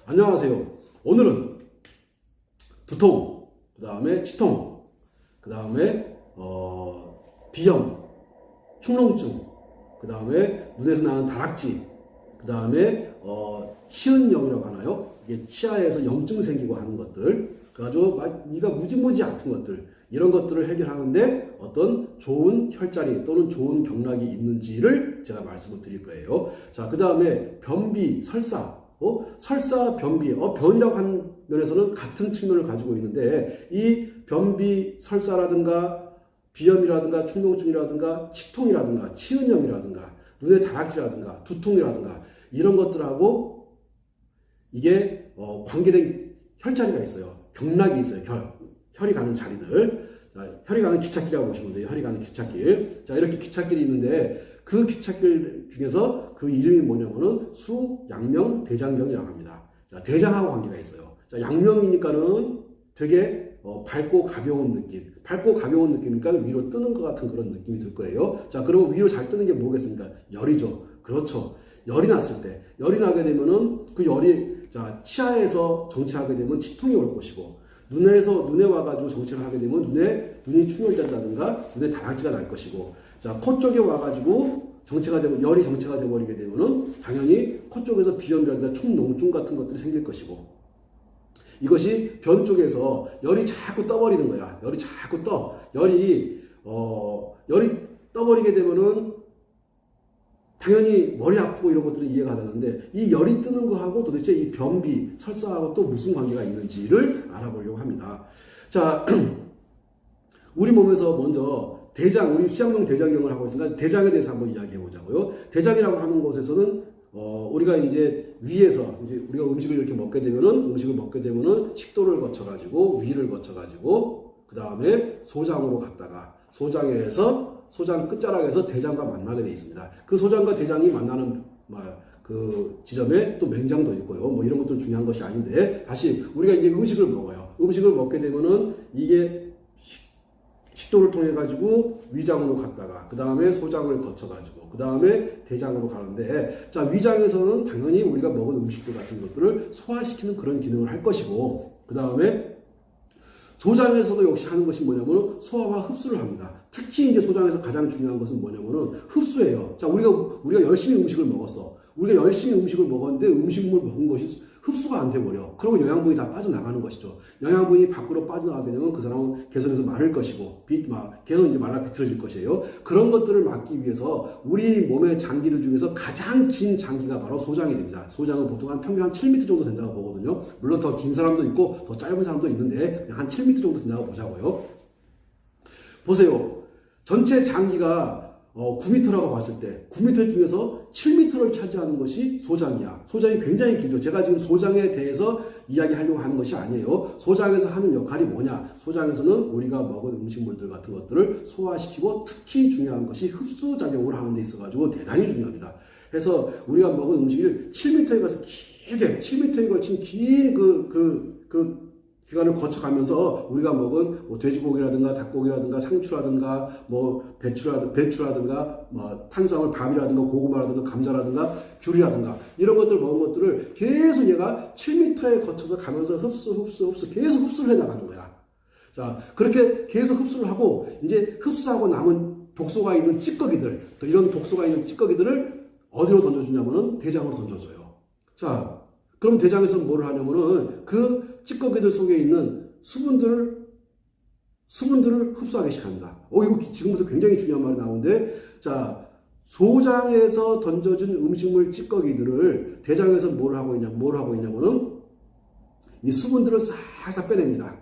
안녕하세요. 오늘은 두통, 그 다음에 치통, 그 다음에 비염, 축농증, 그 다음에 눈에서 나는 다락지, 그 다음에 치은염이라고 하나요? 이게 치아에서 염증 생기고 하는 것들, 그래가지고 이가 무지무지 아픈 것들, 이런 것들을 해결하는데 어떤 좋은 혈자리 또는 좋은 경락이 있는지를 제가 말씀을 드릴 거예요. 자, 그 다음에 변비, 설사, 설사, 변비, 변이라고 하는 면에서는 같은 측면을 가지고 있는데 이 변비, 설사라든가 비염이라든가 축농증이라든가 치통이라든가 치은염이라든가 눈의 다락지라든가 두통이라든가 이런 것들하고 이게 관계된 혈자리가 있어요. 경락이 있어요. 혈이 가는 자리들. 자, 혈이 가는 기찻길이라고 보시면 돼요. 혈이 가는 기찻길. 자, 이렇게 기찻길이 있는데 그 기찻길 중에서 그 이름이 뭐냐면은 수, 양명, 대장경이라고 합니다. 자, 대장하고 관계가 있어요. 자, 양명이니까는 되게 밝고 가벼운 느낌. 밝고 가벼운 느낌이니까 위로 뜨는 것 같은 그런 느낌이 들 거예요. 자, 그러면 위로 잘 뜨는 게 뭐겠습니까? 열이죠. 그렇죠. 열이 났을 때, 열이 나게 되면은 그 열이, 자, 치아에서 정체하게 되면 치통이 올 것이고, 눈에 와가지고 정체를 하게 되면 눈이 충혈된다든가 눈에 다락지가 날 것이고, 자, 코 쪽에 와가지고 열이 정체가 되어버리게 되면은 당연히 코 쪽에서 비염이라든가 축농증 같은 것들이 생길 것이고, 이것이 변 쪽에서 열이 자꾸 떠버리는 거야. 열이 자꾸 떠. 열이 떠버리게 되면은 당연히 머리 아프고 이런 것들은 이해가 되는데 이 열이 뜨는 거하고 도대체 이 변비, 설사하고 또 무슨 관계가 있는지를 알아보려고 합니다. 자, 우리 몸에서 먼저 우리 수양명 대장경을 하고 있으니까 대장에 대해서 한번 이야기해 보자고요. 대장이라고 하는 곳에서는 우리가 이제 위에서 이제 우리가 음식을 이렇게 먹게 되면은 식도를 거쳐가지고 위를 거쳐가지고 그 다음에 소장으로 갔다가 소장 끝자락에서 대장과 만나게 되어 있습니다. 그 소장과 대장이 만나는 그 지점에 또 맹장도 있고요. 뭐 이런 것도 중요한 것이 아닌데 다시 우리가 이제 음식을 먹어요. 음식을 먹게 되면은 이게 식도를 통해 가지고 위장으로 갔다가 그 다음에 소장을 거쳐 가지고 그 다음에 대장으로 가는데 자, 위장에서는 당연히 우리가 먹은 음식들 같은 것들을 소화시키는 그런 기능을 할 것이고 그 다음에 소장에서도 역시 하는 것이 뭐냐면 소화와 흡수를 합니다. 특히 이제 소장에서 가장 중요한 것은 뭐냐면은 흡수예요. 자, 우리가 열심히 음식을 먹었어. 우리가 열심히 음식을 먹었는데 음식물 먹은 것이 흡수가 안 돼버려. 그러면 영양분이 다 빠져나가는 것이죠. 영양분이 밖으로 빠져나가게 되면 그 사람은 계속해서 마를 것이고, 계속 이제 말라 비틀어질 것이에요. 그런 것들을 막기 위해서 우리 몸의 장기들 중에서 가장 긴 장기가 바로 소장이 됩니다. 소장은 보통 평균 한 7m 정도 된다고 보거든요. 물론 더 긴 사람도 있고, 더 짧은 사람도 있는데, 한 7m 정도 된다고 보자고요. 보세요. 전체 장기가 9m라고 봤을 때 9m 중에서 7m를 차지하는 것이 소장이야. 소장이 굉장히 길죠. 제가 지금 소장에 대해서 이야기하려고 하는 것이 아니에요. 소장에서 하는 역할이 뭐냐? 소장에서는 우리가 먹은 음식물들 같은 것들을 소화시키고 특히 중요한 것이 흡수작용을 하는 데 있어가지고 대단히 중요합니다. 그래서 우리가 먹은 음식을 7m에 가서 길게 7m에 걸친 긴 기간을 거쳐가면서 우리가 먹은 뭐 돼지고기라든가 닭고기라든가 상추라든가 뭐 배추라든가 뭐 탄수화물 밥이라든가 고구마라든가 감자라든가 귤이라든가 이런 것들 먹은 것들을 계속 얘가 7m에 거쳐서 가면서 흡수 계속 흡수를 해 나가는 거야. 자, 그렇게 계속 흡수를 하고 이제 흡수하고 남은 독소가 있는 찌꺼기들, 또 이런 독소가 있는 찌꺼기들을 어디로 던져주냐면은 대장으로 던져줘요. 자, 그럼 대장에서는 뭐를 하냐면은 그 찌꺼기들 속에 있는 수분들을 흡수하게 시킵니다. 이거 지금부터 굉장히 중요한 말이 나오는데, 자, 소장에서 던져준 음식물 찌꺼기들을 대장에서 뭘 하고 있냐면은 이 수분들을 싹싹 빼냅니다.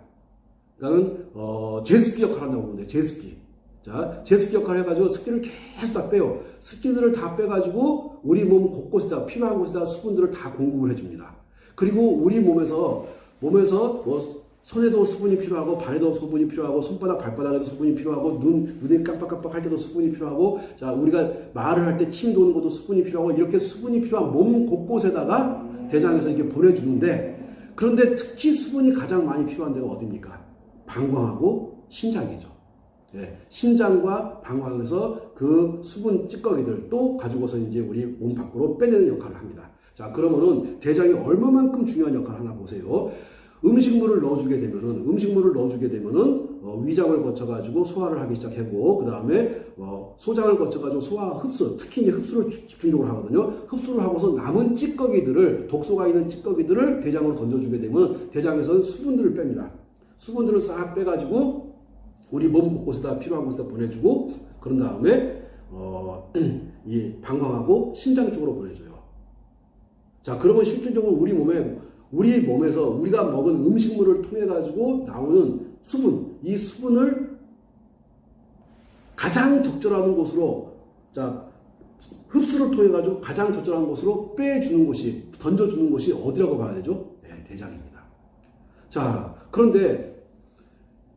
그러니까는 제습기 역할을 한다고 보는데 제습기. 자, 제습기 역할을 해가지고 습기를 계속 다 빼요. 습기들을 다 빼가지고 우리 몸 곳곳에다 필요한 곳에다 수분들을 다 공급을 해줍니다. 그리고 우리 몸에서 뭐 손에도 수분이 필요하고 발에도 수분이 필요하고 손바닥 발바닥에도 수분이 필요하고 눈이 깜빡깜빡 할 때도 수분이 필요하고 자, 우리가 말을 할 때 침 도는 것도 수분이 필요하고 이렇게 수분이 필요한 몸 곳곳에다가 대장에서 이렇게 보내주는데 그런데 특히 수분이 가장 많이 필요한 데가 어디입니까? 방광하고 신장이죠. 예, 신장과 방광에서 그 수분 찌꺼기들 또 가지고서 이제 우리 몸 밖으로 빼내는 역할을 합니다. 자, 자, 그러면은 대장이 얼마만큼 중요한 역할을 하나 보세요. 음식물을 넣어주게 되면은 위장을 거쳐가지고 소화를 하기 시작하고, 그 다음에 소장을 거쳐가지고 소화 흡수, 특히 이제 흡수를 집중적으로 하거든요. 흡수를 하고서 남은 찌꺼기들을, 독소가 있는 찌꺼기들을 대장으로 던져주게 되면 대장에서는 수분들을 뺍니다. 수분들을 싹 빼가지고 우리 몸 곳곳에다 필요한 곳에다 보내주고, 그런 다음에 이 방광하고 심장 쪽으로 보내줘요. 자, 그러면 실질적으로 우리 몸에서 우리가 먹은 음식물을 통해 가지고 나오는 수분, 이 수분을 가장 적절한 곳으로, 자, 흡수를 통해 가지고 가장 적절한 곳으로 빼주는 곳이, 던져주는 곳이 어디라고 봐야 되죠? 네, 대장입니다. 자, 그런데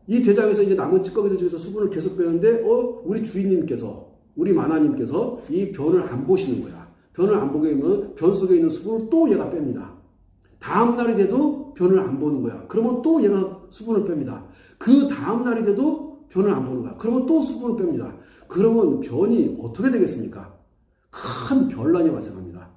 이 대장에서 이제 남은 찌꺼기들 중에서 수분을 계속 빼는데, 우리 주인님께서, 우리 마나님께서 이 변을 안 보시는 거야. 변을 안 보게 되면 변 속에 있는 수분을 또 얘가 뺍니다. 다음 날이 돼도 변을 안 보는 거야. 그러면 또 얘가 수분을 뺍니다. 그 다음 날이 돼도 변을 안 보는 거야. 그러면 또 수분을 뺍니다. 그러면 변이 어떻게 되겠습니까? 큰 변란이 발생합니다.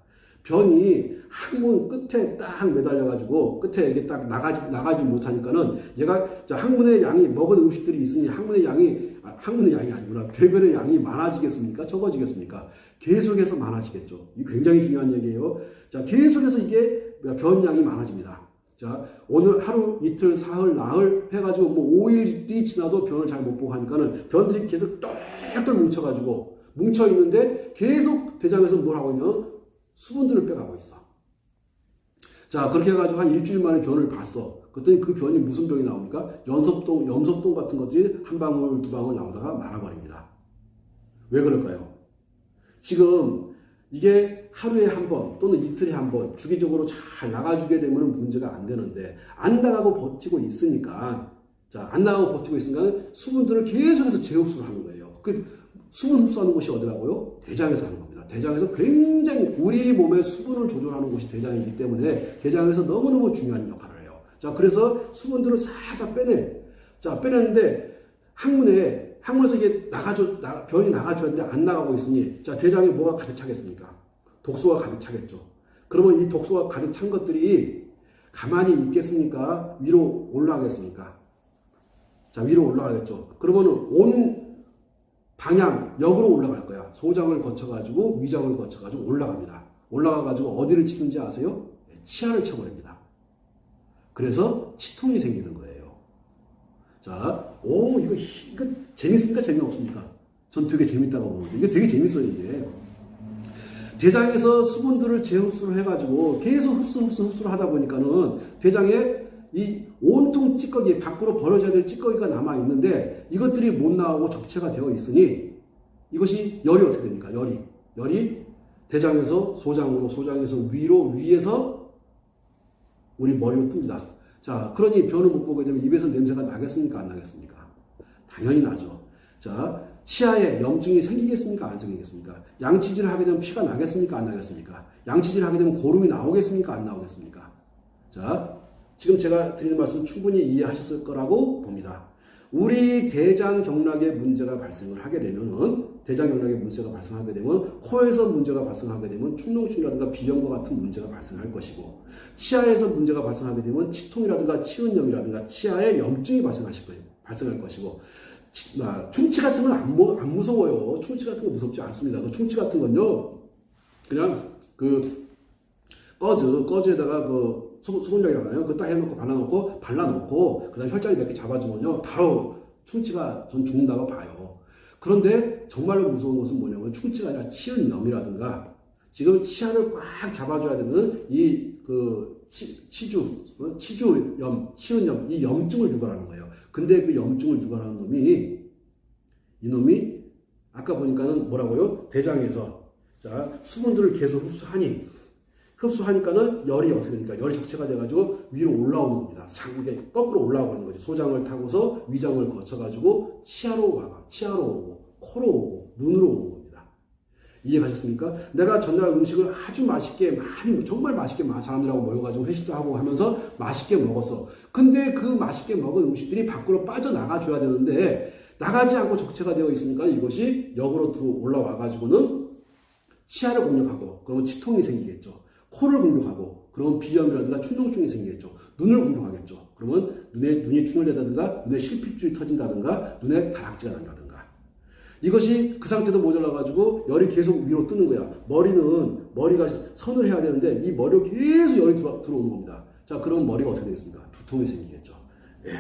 변이 항문 끝에 딱 매달려가지고 끝에 이게 딱 나가지 못하니까는 얘가, 자, 항문의 양이, 먹은 음식들이 있으니 항문의 양이 아니구나. 대변의 양이 많아지겠습니까? 적어지겠습니까? 계속해서 많아지겠죠. 이게 굉장히 중요한 얘기예요. 자, 계속해서 이게 변량이 많아집니다. 자, 오늘 하루, 이틀, 사흘, 나흘 해가지고 뭐 5일이 지나도 변을 잘 못 보고 하니까는 변들이 계속 똘똘 뭉쳐있는데 계속 대장에서 뭘 하고 있냐? 수분들을 빼가고 있어. 자, 그렇게 해가지고 한 일주일 만에 변을 봤어. 그랬더니 그 변이 무슨 병이 나옵니까? 염소똥 같은 것들이 한 방울, 두 방울 나오다가 말아버립니다. 왜 그럴까요? 지금 이게 하루에 한 번 또는 이틀에 한 번 주기적으로 잘 나가주게 되면 문제가 안 되는데, 안 나가고 버티고 있으니까, 자, 안 나가고 버티고 있으니까 수분들을 계속해서 재흡수를 하는 거예요. 그 수분 흡수하는 곳이 어디라고요? 대장에서 하는 겁니다. 대장에서 굉장히 우리 몸의 수분을 조절하는 곳이 대장이기 때문에 대장에서 너무너무 중요한 역할을 해요. 자, 그래서 수분들을 싹싹 빼내. 자, 빼내는데 항문에서 이게 변이 나가줘야 되는데 안 나가고 있으니, 자, 대장에 뭐가 가득 차겠습니까? 독소가 가득 차겠죠. 그러면 이 독소가 가득 찬 것들이 가만히 있겠습니까? 위로 올라가겠습니까? 자, 위로 올라가겠죠. 그러면 온 방향역으로 올라갈 거야. 소장을 거쳐가지고 위장을 거쳐가지고 올라갑니다. 올라가가지고 어디를 치는지 아세요? 치아를 쳐버립니다. 그래서 치통이 생기는 거예요. 자, 이거 재밌습니까? 재미없습니까? 전 되게 재밌다고 보는데, 이게 되게 재밌어요, 이게. 대장에서 수분들을 재흡수를 해가지고 계속 흡수를 하다 보니까는 대장에 이 온통 찌꺼기, 밖으로 버려져야 될 찌꺼기가 남아있는데 이것들이 못 나오고 적체가 되어 있으니 이것이 열이 어떻게 됩니까? 열이 대장에서 소장으로, 소장에서 위로, 위에서 우리 머리로 뜹니다. 자, 그러니 변을 못 보게 되면 입에서 냄새가 나겠습니까? 안 나겠습니까? 당연히 나죠. 자, 치아에 염증이 생기겠습니까? 안 생기겠습니까? 양치질을 하게 되면 피가 나겠습니까? 안 나겠습니까? 양치질을 하게 되면 고름이 나오겠습니까? 안 나오겠습니까? 자, 지금 제가 드리는 말씀 충분히 이해하셨을 거라고 봅니다. 우리 대장경락에 문제가 발생을 하게 되면은, 대장경락에 문제가 발생하게 되면, 코에서 문제가 발생하게 되면 축농증이라든가 비염과 같은 문제가 발생할 것이고, 치아에서 문제가 발생하게 되면 치통이라든가 치은염이라든가 치아에 염증이 발생할 것이고, 충치 같은 건 안 무서워요. 충치 같은 거 무섭지 않습니다. 그 충치 같은 건요, 그냥 꺼즈에다가 소금장이라고 그거 딱 해놓고 발라놓고 그 다음에 혈자리 몇 개 잡아주면요, 바로 충치가 전 죽는다고 봐요. 그런데 정말로 무서운 것은 뭐냐면 충치가 아니라 치은염이라든가, 지금 치아를 꽉 잡아줘야 되는 치주염, 치은염, 이 염증을 유발하는 거예요. 근데 그 염증을 유발하는 이놈이 아까 보니까는 뭐라고요? 대장에서, 자, 수분들을 계속 흡수하니까는 열이 어떻게 됩니까? 열이 적체가 돼가지고 위로 올라오는 겁니다. 상게 거꾸로 올라오는 거죠. 소장을 타고서 위장을 거쳐가지고 치아로 오고, 코로 오고, 눈으로 오는 겁니다. 이해가셨습니까? 내가 전날 음식을 아주 맛있게 정말 맛있게 사람들하고 모여가지고 회식도 하고 하면서 맛있게 먹었어. 근데 그 맛있게 먹은 음식들이 밖으로 빠져나가줘야 되는데 나가지 않고 적체가 되어 있으니까 이것이 역으로 올라와가지고는 치아를 공략하고, 그러면 치통이 생기겠죠. 코를 공격하고 그러면 비염이라든가 충농증이 생기겠죠. 눈을 공격하겠죠. 그러면 눈이 충혈되다든가 눈에 실핏줄이 터진다든가 눈에 다락지가 난다든가. 이것이 그 상태도 모자라가지고 열이 계속 위로 뜨는 거야. 머리가 선을 해야 되는데 이 머리로 계속 열이 들어오는 겁니다. 자, 그럼 머리가 어떻게 되겠습니까? 두통이 생기겠죠. 예,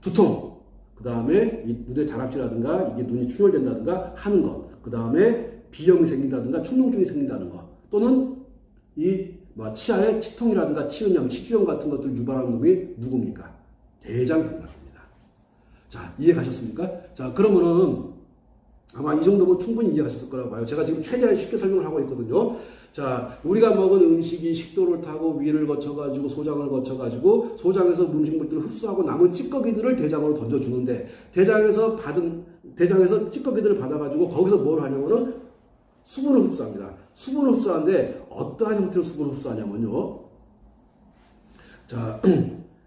두통. 그 다음에 이 눈에 다락지라든가 이게 눈이 충혈된다든가 하는 것. 그 다음에 비염이 생긴다든가 충농증이 생긴다는 것. 또는 이 치아에 치통이라든가 치은염, 치주염 같은 것들을 유발하는 놈이 누굽니까? 대장경락입니다. 자, 이해 가셨습니까? 자, 그러면은 아마 이 정도면 충분히 이해하셨을 거라고 봐요. 제가 지금 최대한 쉽게 설명을 하고 있거든요. 자, 우리가 먹은 음식이 식도를 타고 위를 거쳐가지고 소장을 거쳐가지고 소장에서 음식물들을 흡수하고 남은 찌꺼기들을 대장으로 던져주는데 대장에서 찌꺼기들을 받아가지고 거기서 뭘 하냐면은 수분을 흡수합니다. 수분을 흡수하는데 어떠한 형태로 수분을 흡수하냐면요. 자,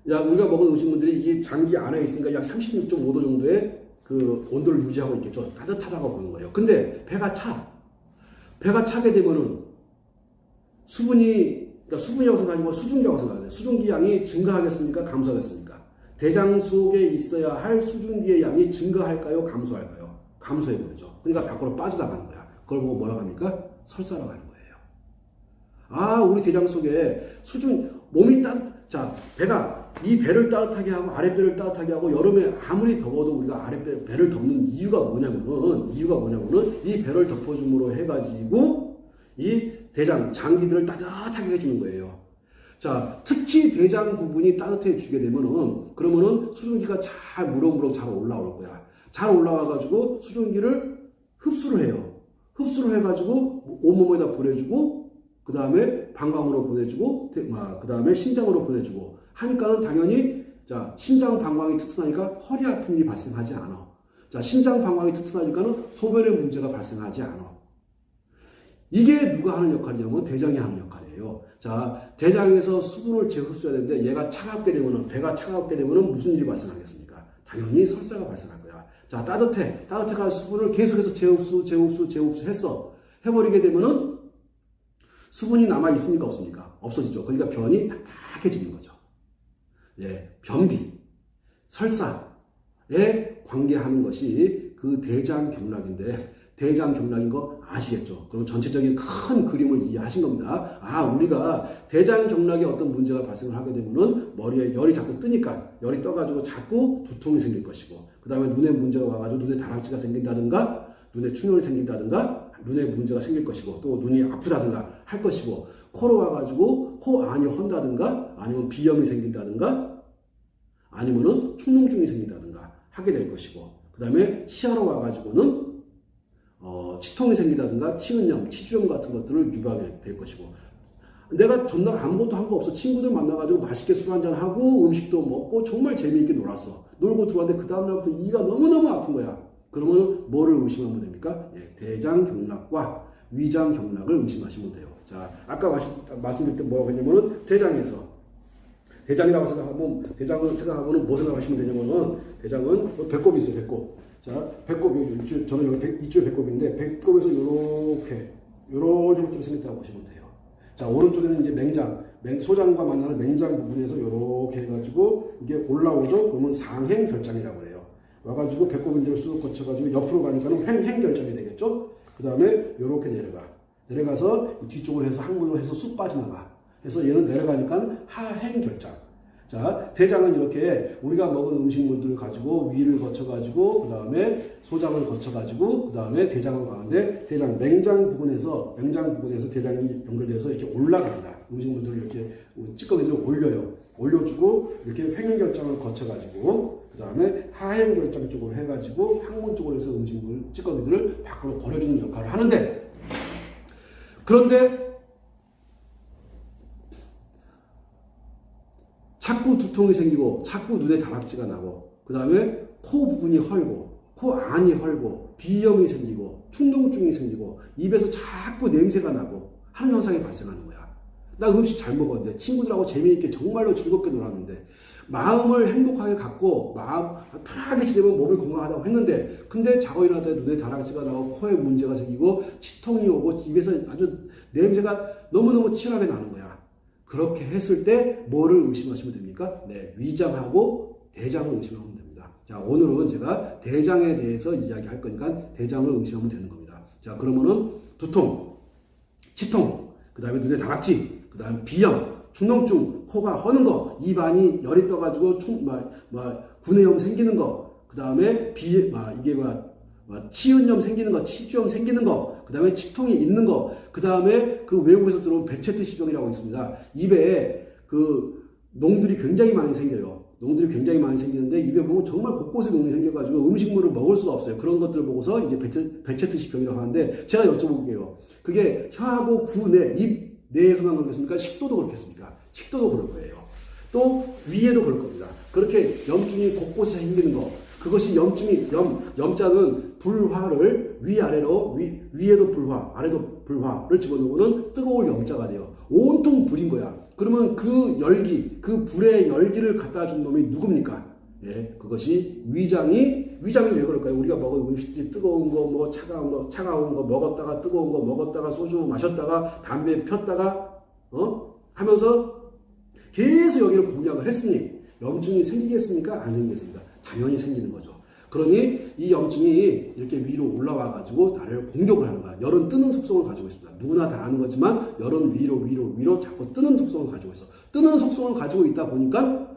우리가 먹은 음식물들이 이 장기 안에 있으니까 약 36.5도 정도의 그 온도를 유지하고 있겠죠. 따뜻하다고 보는 거예요. 근데 배가 차게 되면은 그러니까 수분이라고 생각하지 수증기라고 생각하세요. 수증기 양이 증가하겠습니까? 감소하겠습니까? 대장 속에 있어야 할 수증기의 양이 증가할까요? 감소할까요? 감소해버리죠. 그러니까 밖으로 빠져나가는 거야. 그걸 보고 뭐라고 합니까? 설사라고 하는 거예요. 아, 우리 대장 속에 몸이 자, 이 배를 따뜻하게 하고 아랫배를 따뜻하게 하고 여름에 아무리 더워도 우리가 배를 덮는 이유가 뭐냐면은 이 배를 덮어줌으로 해가지고 이 대장, 장기들을 따뜻하게 해주는 거예요. 자, 특히 대장 부분이 따뜻해지게 되면은 그러면은 수증기가 잘 무럭무럭 잘 올라올 거야. 잘 올라와가지고 수증기를 흡수를 해요. 흡수를 해가지고 온몸에다 보내주고 그 다음에 방광으로 보내주고 그 다음에 신장으로 보내주고 하니까는 당연히 자, 신장 방광이 튼튼하니까 허리 아픈 일이 발생하지 않아. 자, 신장 방광이 튼튼하니까는 소변에 문제가 발생하지 않아. 이게 누가 하는 역할이냐면 대장이 하는 역할이에요. 자, 대장에서 수분을 재흡수해야 되는데 얘가 배가 차갑게 되면은 무슨 일이 발생하겠습니까? 당연히 설사가 발생할 거야. 자, 따뜻해가 수분을 계속해서 재흡수 해버리게 되면은 수분이 남아 있습니까? 없습니까? 없어지죠. 그러니까 변이 딱딱해지는 거죠. 예, 변비, 설사에 관계하는 것이 그 대장경락인데 대장경락인 거 아시겠죠? 그럼 전체적인 큰 그림을 이해하신 겁니다. 아, 우리가 대장경락에 어떤 문제가 발생을 하게 되면은 머리에 열이 자꾸 뜨니까 열이 떠가지고 자꾸 두통이 생길 것이고 그 다음에 눈에 문제가 와가지고 눈에 다락지가 생긴다든가 눈에 충혈이 생긴다든가 눈에 문제가 생길 것이고 또 눈이 아프다든가 할 것이고 코로 와가지고 코 안이 헌다든가 아니면 비염이 생긴다든가 아니면은 충농증이 생긴다든가 하게 될 것이고 그 다음에 치아로 와가지고는 치통이 생긴다든가 치은염, 치주염 같은 것들을 유발하게 될 것이고 내가 전날 아무것도 한 거 없어. 친구들 만나가지고 맛있게 술 한잔하고 음식도 먹고 정말 재미있게 놀았어. 놀고 들어왔는데 그 다음날부터 이가 너무너무 아픈 거야. 그러면 뭐를 의심하면 됩니까? 예, 대장경락과 위장경락을 의심하시면 돼요. 자, 아까 말씀드릴 때 뭐라고 했냐면은 대장이라고 생각하면 뭐 생각하시면 되냐면은 대장은 배꼽이 있어요. 배꼽. 자, 배꼽 저는 여기 이쪽에 배꼽인데 배꼽에서 요런 형태로 생겼다고 보시면 돼요. 자, 오른쪽에는 이제 소장과 만나는 맹장 부분에서 이렇게 해가지고 이게 올라오죠. 그러면 상행결장이라고 해요. 와가지고 배꼽인대로 쑥 거쳐가지고 옆으로 가니까는 행결장이 되겠죠. 그 다음에 이렇게 내려가서 뒤쪽으로 해서 항문으로 해서 쑥 빠져나가. 해서 얘는 내려가니까 하행결장. 자, 대장은 이렇게 우리가 먹은 음식물들을 가지고 위를 거쳐가지고 그 다음에 소장을 거쳐가지고 그 다음에 대장으로 가는데 대장 맹장 부분에서 대장이 연결돼서 이렇게 올라갑니다. 음식물들을 이렇게 찌꺼기들을 올려주고 이렇게 횡행결장을 거쳐가지고 그 다음에 하행결장 쪽으로 해가지고 항문 쪽으로 해서 음식물 찌꺼기들을 밖으로 버려주는 역할을 하는데 그런데 자꾸 두통이 생기고 자꾸 눈에 다락지가 나고 그 다음에 코 부분이 헐고 코 안이 헐고 비염이 생기고 충농증이 생기고 입에서 자꾸 냄새가 나고 하는 현상이 발생하는 거야. 나 음식 잘 먹었는데 친구들하고 재미있게 정말로 즐겁게 놀았는데 마음을 행복하게 갖고 마음 편하게 지내면 몸이 건강하다고 했는데 근데 자고 일어날 때 눈에 다락지가 나고 코에 문제가 생기고 치통이 오고 입에서 아주 냄새가 너무너무 치열하게 나는 거야. 그렇게 했을 때 뭐를 의심하시면 됩니까? 네, 위장하고 대장을 의심하면 됩니다. 자, 오늘은 제가 대장에 대해서 이야기할 거니까 대장을 의심하면 되는 겁니다. 자, 그러면은 두통, 치통, 그 다음에 눈에 다락지, 그 다음에 비염, 축농증, 코가 허는 거, 입안이 열이 떠가지고 구내염 생기는 거, 그 다음에 치은염 생기는 거, 치주염 생기는 거, 그 다음에 치통이 있는 거, 그 다음에 그 외국에서 들어온 베체트 시병이라고 있습니다. 입에 그 농들이 굉장히 많이 생겨요. 농들이 굉장히 많이 생기는데 입에 보면 정말 곳곳에 농이 생겨가지고 음식물을 먹을 수가 없어요. 그런 것들을 보고서 이제 베체트 시병이라고 하는데 제가 여쭤볼게요. 그게 혀하고 구내, 입 내에서만 그렇겠습니까? 식도도 그렇겠습니까? 식도도 그럴 거예요. 또 위에도 그럴 겁니다. 그렇게 염증이 곳곳에 생기는 거. 그것이 염자는 불화를 위아래로, 위에도 불화, 아래도 불화를 집어넣으면 뜨거울 염자가 돼요. 온통 불인 거야. 그러면 그 열기, 그 불의 열기를 갖다 준 놈이 누굽니까? 예, 그것이 위장이 왜 그럴까요? 우리가 먹은 음식이 뜨거운 거, 차가운 거 먹었다가 뜨거운 거 먹었다가 소주 마셨다가 담배 폈다가, 하면서 계속 여기를 공략을 했으니 염증이 생기겠습니까? 안 생기겠습니까? 당연히 생기는 거죠. 그러니 이 염증이 이렇게 위로 올라와 가지고 나를 공격을 하는 거야. 열은 뜨는 속성을 가지고 있습니다. 누구나 다 아는 거지만 열은 위로 자꾸 뜨는 속성을 가지고 있어. 뜨는 속성을 가지고 있다 보니까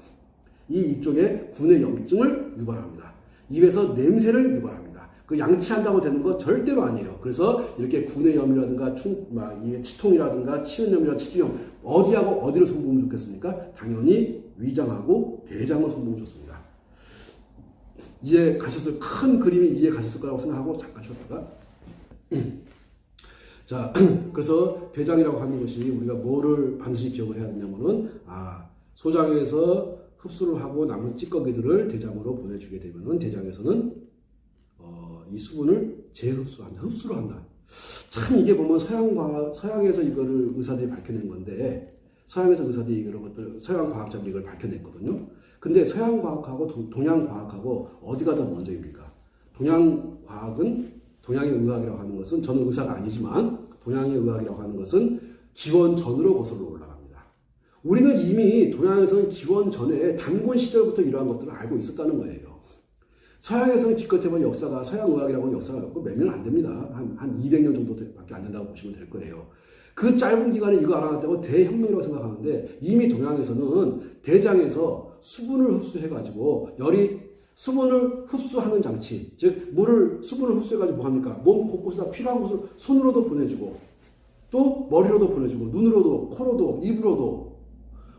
이 이쪽에 구내 염증을 유발합니다. 입에서 냄새를 유발합니다. 그 양치한다고 되는 거 절대로 아니에요. 그래서 이렇게 구내염이라든가 치통이라든가 치은염이라든가 치주염 어디하고 어디를 손보면 좋겠습니까? 당연히 위장하고 대장을 손보면 좋습니다. 큰 그림이 이해 가셨을 거라고 생각하고 잠깐 쉬었다가 자, 그래서 대장이라고 하는 것이 우리가 뭐를 반드시 기억을 해야 되냐면은 소장에서 흡수를 하고 남은 찌꺼기들을 대장으로 보내주게 되면은 대장에서는 이 수분을 흡수를 한다. 참 이게 보면 서양에서 이거를 의사들이 밝혀낸 건데 서양에서 의사들이 이런 것들 서양 과학자들이 이걸 밝혀냈거든요. 근데 서양 과학하고 동양 과학하고 어디가 더 먼저입니까? 동양 과학은 동양의 의학이라고 하는 것은 저는 의사가 아니지만 동양의 의학이라고 하는 것은 기원 전으로 거슬러 올라갑니다. 우리는 이미 동양에서는 기원 전에 단군 시절부터 이러한 것들을 알고 있었다는 거예요. 서양에서는 기껏해본 역사가 서양 의학이라고 하는 역사가 몇 년 안 됩니다. 한 200년 정도밖에 안 된다고 보시면 될 거예요. 그 짧은 기간에 이거 알아냈다고 대혁명이라고 생각하는데 이미 동양에서는 대장에서 수분을 흡수해가지고 수분을 흡수하는 장치, 즉 수분을 흡수해가지고 뭐 합니까? 몸 곳곳에다 필요한 곳을 손으로도 보내주고 또 머리로도 보내주고 눈으로도 코로도 입으로도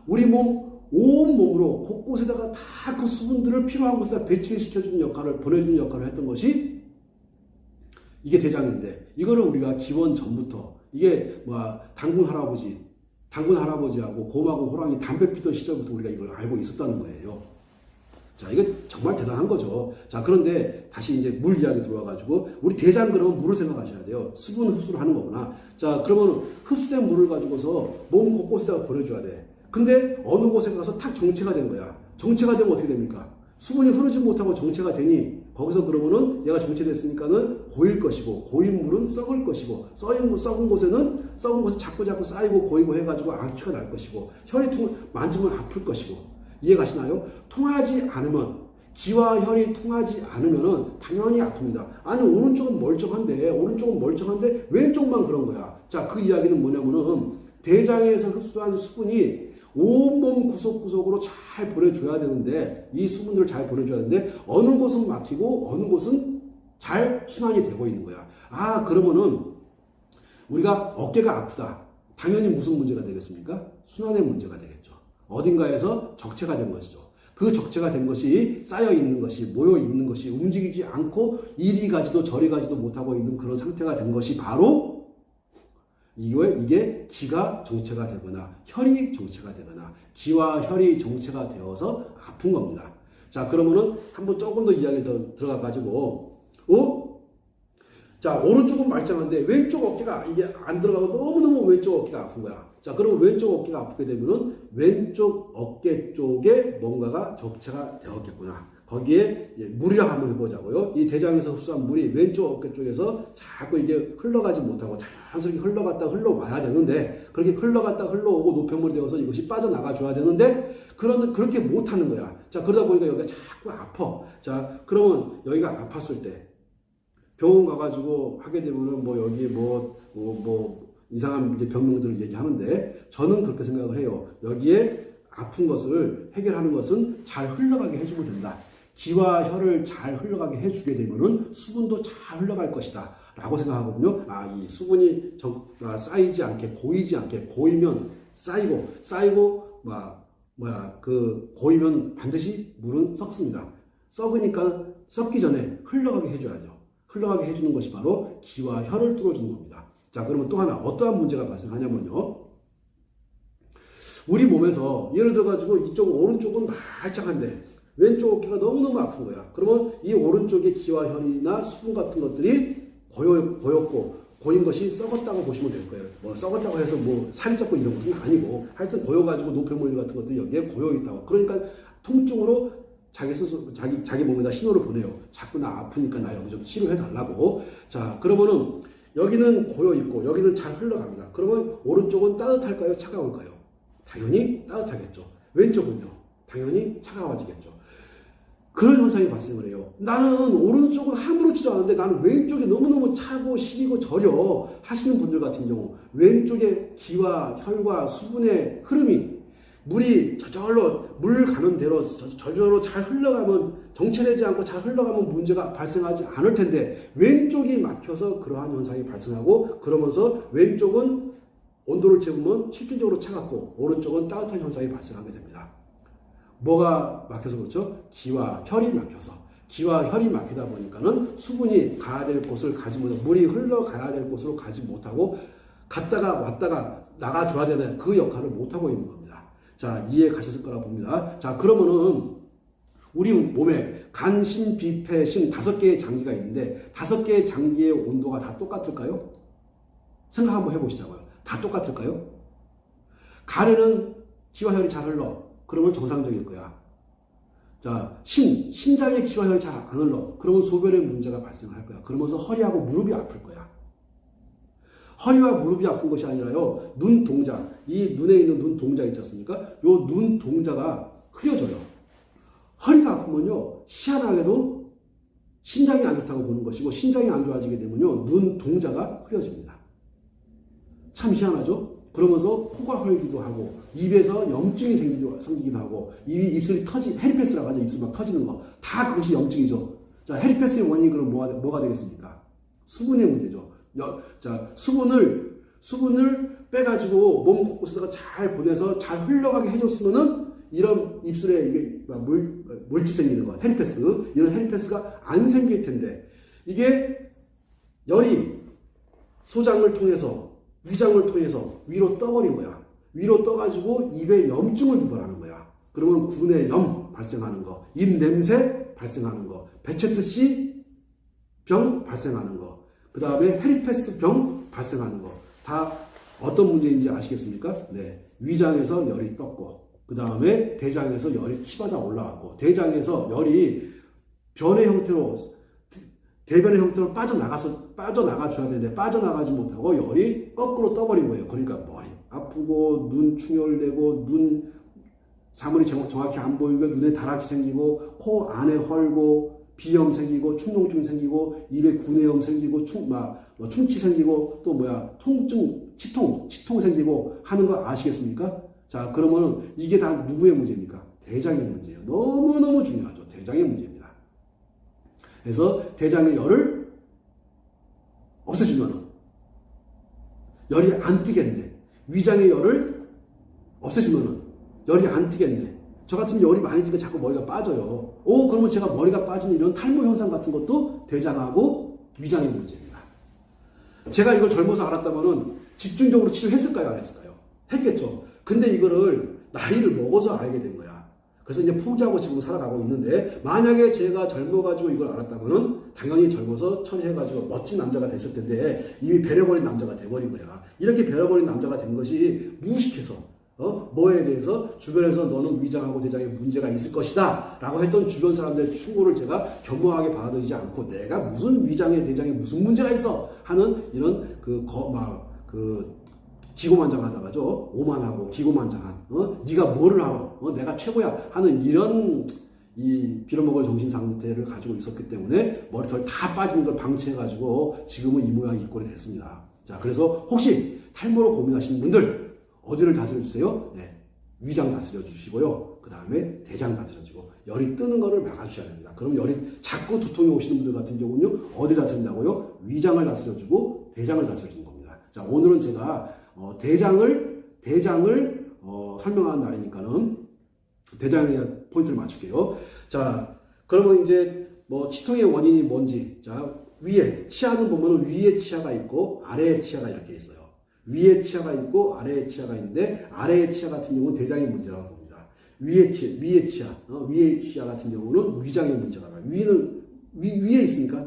우리 온 몸으로 곳곳에다가 다 그 수분들을 필요한 곳에다 배치시켜주는 역할을 보내주는 역할을 했던 것이 이게 대장인데 이거를 우리가 기원 전부터 이게 당군 할아버지하고 곰하고 호랑이 담배 피던 시절부터 우리가 이걸 알고 있었다는 거예요. 자, 이게 정말 대단한 거죠. 자, 그런데 다시 이제 물 이야기 들어와가지고 우리 대장 그러면 물을 생각하셔야 돼요. 수분 흡수를 하는 거구나. 자, 그러면 흡수된 물을 가지고서 몸 곳곳에다가 보내줘야 돼. 근데 어느 곳에 가서 탁 정체가 된 거야. 정체가 되면 어떻게 됩니까? 수분이 흐르지 못하고 정체가 되니 거기서 그러면은 얘가 정체됐으니까는 고일 것이고 고인 물은 썩을 것이고 썩은 곳에는 썩은 곳에 자꾸 쌓이고 고이고 해가지고 악취가 날 것이고 혈이 만지면 아플 것이고 이해가시나요? 통하지 않으면 기와 혈이 통하지 않으면은 당연히 아픕니다. 아니 오른쪽은 멀쩡한데 왼쪽만 그런 거야. 자, 그 이야기는 뭐냐면은 대장에서 흡수한 수분이 온몸 구석구석으로 잘 보내줘야 되는데 이 수분들을 잘 보내줘야 되는데 어느 곳은 막히고 어느 곳은 잘 순환이 되고 있는 거야. 그러면은 우리가 어깨가 아프다. 당연히 무슨 문제가 되겠습니까? 순환의 문제가 되겠죠. 어딘가에서 적체가 된 것이죠. 그 적체가 된 것이 쌓여 있는 것이 모여 있는 것이 움직이지 않고 이리 가지도 저리 가지도 못하고 있는 그런 상태가 된 것이 바로 이게 기가 정체가 되거나 혈이 정체가 되거나 기와 혈이 정체가 되어서 아픈 겁니다. 자, 그러면은 한번 조금 더 이야기 더 들어가 가지고 자, 오른쪽은 말짱한데 왼쪽 어깨가 이게 안 들어가고 너무너무 왼쪽 어깨가 아픈 거야. 자, 그러면 왼쪽 어깨가 아프게 되면은 왼쪽 어깨 쪽에 뭔가가 적체가 되었겠구나. 거기에 물이라고 한번 해보자고요. 이 대장에서 흡수한 물이 왼쪽 어깨 쪽에서 자꾸 이게 흘러가지 못하고 자연스럽게 흘러갔다 흘러와야 되는데 그렇게 흘러갔다 흘러오고 노폐물이 되어서 이것이 빠져나가 줘야 되는데 그렇게 못하는 거야. 자, 그러다 보니까 여기가 자꾸 아파. 자, 그러면 여기가 아팠을 때 병원 가가지고 하게 되면은 뭐 여기 뭐 이상한 이제 병명들을 얘기하는데 저는 그렇게 생각을 해요. 여기에 아픈 것을 해결하는 것은 잘 흘러가게 해주면 된다. 기와 혈을 잘 흘러가게 해주게 되면은 수분도 잘 흘러갈 것이다. 라고 생각하거든요. 이 수분이 쌓이지 않게, 고이지 않게, 고이면 쌓이고, 고이면 반드시 물은 썩습니다. 썩으니까 썩기 전에 흘러가게 해줘야죠. 흘러가게 해주는 것이 바로 기와 혈을 뚫어주는 겁니다. 자, 그러면 또 하나 어떠한 문제가 발생하냐면요. 우리 몸에서 예를 들어가지고 이쪽 오른쪽은 말짱한데 왼쪽 어깨가 너무너무 아픈 거야. 그러면 이 오른쪽의 기와 혈이나 수분 같은 것들이 고였고 고인 것이 썩었다고 보시면 될 거예요. 뭐 썩었다고 해서 뭐 살이 썩고 이런 것은 아니고 하여튼 고여가지고 노폐물 같은 것들이 여기에 고여있다고. 그러니까 통증으로 자기 스스로 자기 몸에다 신호를 보내요. 자꾸 나 아프니까 나 여기 좀 치료해 달라고. 자, 그러면은 여기는 고여있고 여기는 잘 흘러갑니다. 그러면 오른쪽은 따뜻할까요? 차가울까요? 당연히 따뜻하겠죠. 왼쪽은요? 당연히 차가워지겠죠. 그런 현상이 발생을 해요. 나는 오른쪽은 아무렇지도 않은데 나는 왼쪽이 너무너무 차고 시리고 저려 하시는 분들 같은 경우 왼쪽에 기와 혈과 수분의 흐름이 물이 저절로 물 가는 대로 저절로 잘 흘러가면 정체되지 않고 잘 흘러가면 문제가 발생하지 않을 텐데 왼쪽이 막혀서 그러한 현상이 발생하고 그러면서 왼쪽은 온도를 재보면 실질적으로 차갑고 오른쪽은 따뜻한 현상이 발생하게 됩니다. 뭐가 막혀서 그렇죠? 기와 혈이 막혀서. 기와 혈이 막히다 보니까는 수분이 가야 될 곳을 가지 못하고 물이 흘러가야 될 곳으로 가지 못하고 갔다가 왔다가 나가줘야 되는 그 역할을 못하고 있는 겁니다. 자, 이해 가셨을 거라 봅니다. 자, 그러면은 우리 몸에 간, 신, 비, 폐, 신 5개의 장기가 있는데 5개의 장기의 온도가 다 똑같을까요? 생각 한번 해보시자고요. 다 똑같을까요? 간에는 기와 혈이 잘 흘러. 그러면 정상적일 거야. 자, 신장에 기와 혈이 잘 안 흘러. 그러면 소변에 문제가 발생할 거야. 그러면서 허리하고 무릎이 아플 거야. 허리와 무릎이 아픈 것이 아니라요. 눈 동자, 이 눈에 있는 눈 동자 있지 않습니까? 요 눈 동자가 흐려져요. 허리가 아프면요. 희한하게도 신장이 안 좋다고 보는 것이고 신장이 안 좋아지게 되면요. 눈 동자가 흐려집니다. 참 희한하죠? 그러면서 코가 헐기도 하고 입에서 염증이 생기기도 하고 입술이 헤르페스라고 하죠. 입술 막 터지는 거. 다 그것이 염증이죠. 자, 헤르페스의 원인이 그럼 뭐가 되겠습니까? 수분의 문제죠. 자, 수분을 빼가지고 몸 곳곳에다가 잘 보내서 잘 흘러가게 해줬으면은 이런 입술에 이게 물집 생기는 거, 헤르페스, 이런 헤르페스가 안 생길 텐데 이게 열이 소장을 통해서 위장을 통해서 위로 떠버린 거야. 위로 떠가지고 입에 염증을 유발하는 거야. 그러면 구내 염 발생하는 거, 입 냄새 발생하는 거, 베체트-C 병 발생하는 거, 그 다음에 헤르페스 병 발생하는 거. 다 어떤 문제인지 아시겠습니까? 네, 위장에서 열이 떴고, 그 다음에 대장에서 열이 치받아 올라왔고, 대장에서 열이 변의 형태로 대변의 형태로 빠져나가 줘야 되는데 빠져나가지 못하고 열이 거꾸로 떠버린 거예요. 그러니까 머리 아프고 눈 충혈되고 눈 사물이 정확히 안 보이고 눈에 다락이 생기고 코 안에 헐고 비염 생기고 충농증 생기고 입에 구내염 생기고 충치 생기고 또 통증 치통 생기고 하는 거 아시겠습니까? 자, 그러면은 이게 다 누구의 문제입니까? 대장의 문제예요. 너무너무 중요하죠. 대장의 문제입니다. 그래서 대장의 열을 없애주면은 열이 안 뜨겠네. 위장의 열을 없애주면은 열이 안 뜨겠네. 저 같으면 열이 많이 뜨면 자꾸 머리가 빠져요. 그러면 제가 머리가 빠지는 이런 탈모 현상 같은 것도 대장하고 위장의 문제입니다. 제가 이걸 젊어서 알았다면은 집중적으로 치료했을까요? 안 했을까요? 했겠죠. 근데 이거를 나이를 먹어서 알게 된 거야. 그래서 이제 포기하고 지금 살아가고 있는데 만약에 제가 젊어가지고 이걸 알았다면은 당연히 젊어서 처리해가지고 멋진 남자가 됐을 텐데 이미 배려버린 남자가 돼버린 거야. 이렇게 배려버린 남자가 된 것이 무식해서 뭐에 대해서 주변에서 너는 위장하고 대장에 문제가 있을 것이다 라고 했던 주변 사람들의 충고를 제가 겸허하게 받아들이지 않고 내가 무슨 위장에 대장에 무슨 문제가 있어 하는 이런 기고만장하다가죠. 오만하고 기고만장한. 네가 뭐를 알아? 내가 최고야 하는 이런 이 빌어먹을 정신 상태를 가지고 있었기 때문에 머리털 다 빠지는 걸 방치해가지고 지금은 이 모양 이 꼴이 됐습니다. 자, 그래서 혹시 탈모로 고민하시는 분들 어디를 다스려 주세요? 네, 위장 다스려 주시고요. 그 다음에 대장 다스려주고 열이 뜨는 거를 막아주셔야 됩니다. 그럼 열이 자꾸 두통이 오시는 분들 같은 경우는요, 어디 다스린다고요? 위장을 다스려주고 대장을 다스려주는 겁니다. 자, 오늘은 제가 대장을 설명하는 날이니까는 대장에 대한 포인트를 맞출게요. 자, 그러면 이제 뭐 치통의 원인이 뭔지, 자, 위에 치아는 보면 위에 치아가 있고 아래에 치아가 이렇게 있어요. 위에 치아가 있고 아래에 치아가 있는데 아래의 치아 같은 경우는 대장의 문제라고 봅니다. 위에 치아 같은 경우는 위장의 문제가 나요. 위에 있으니까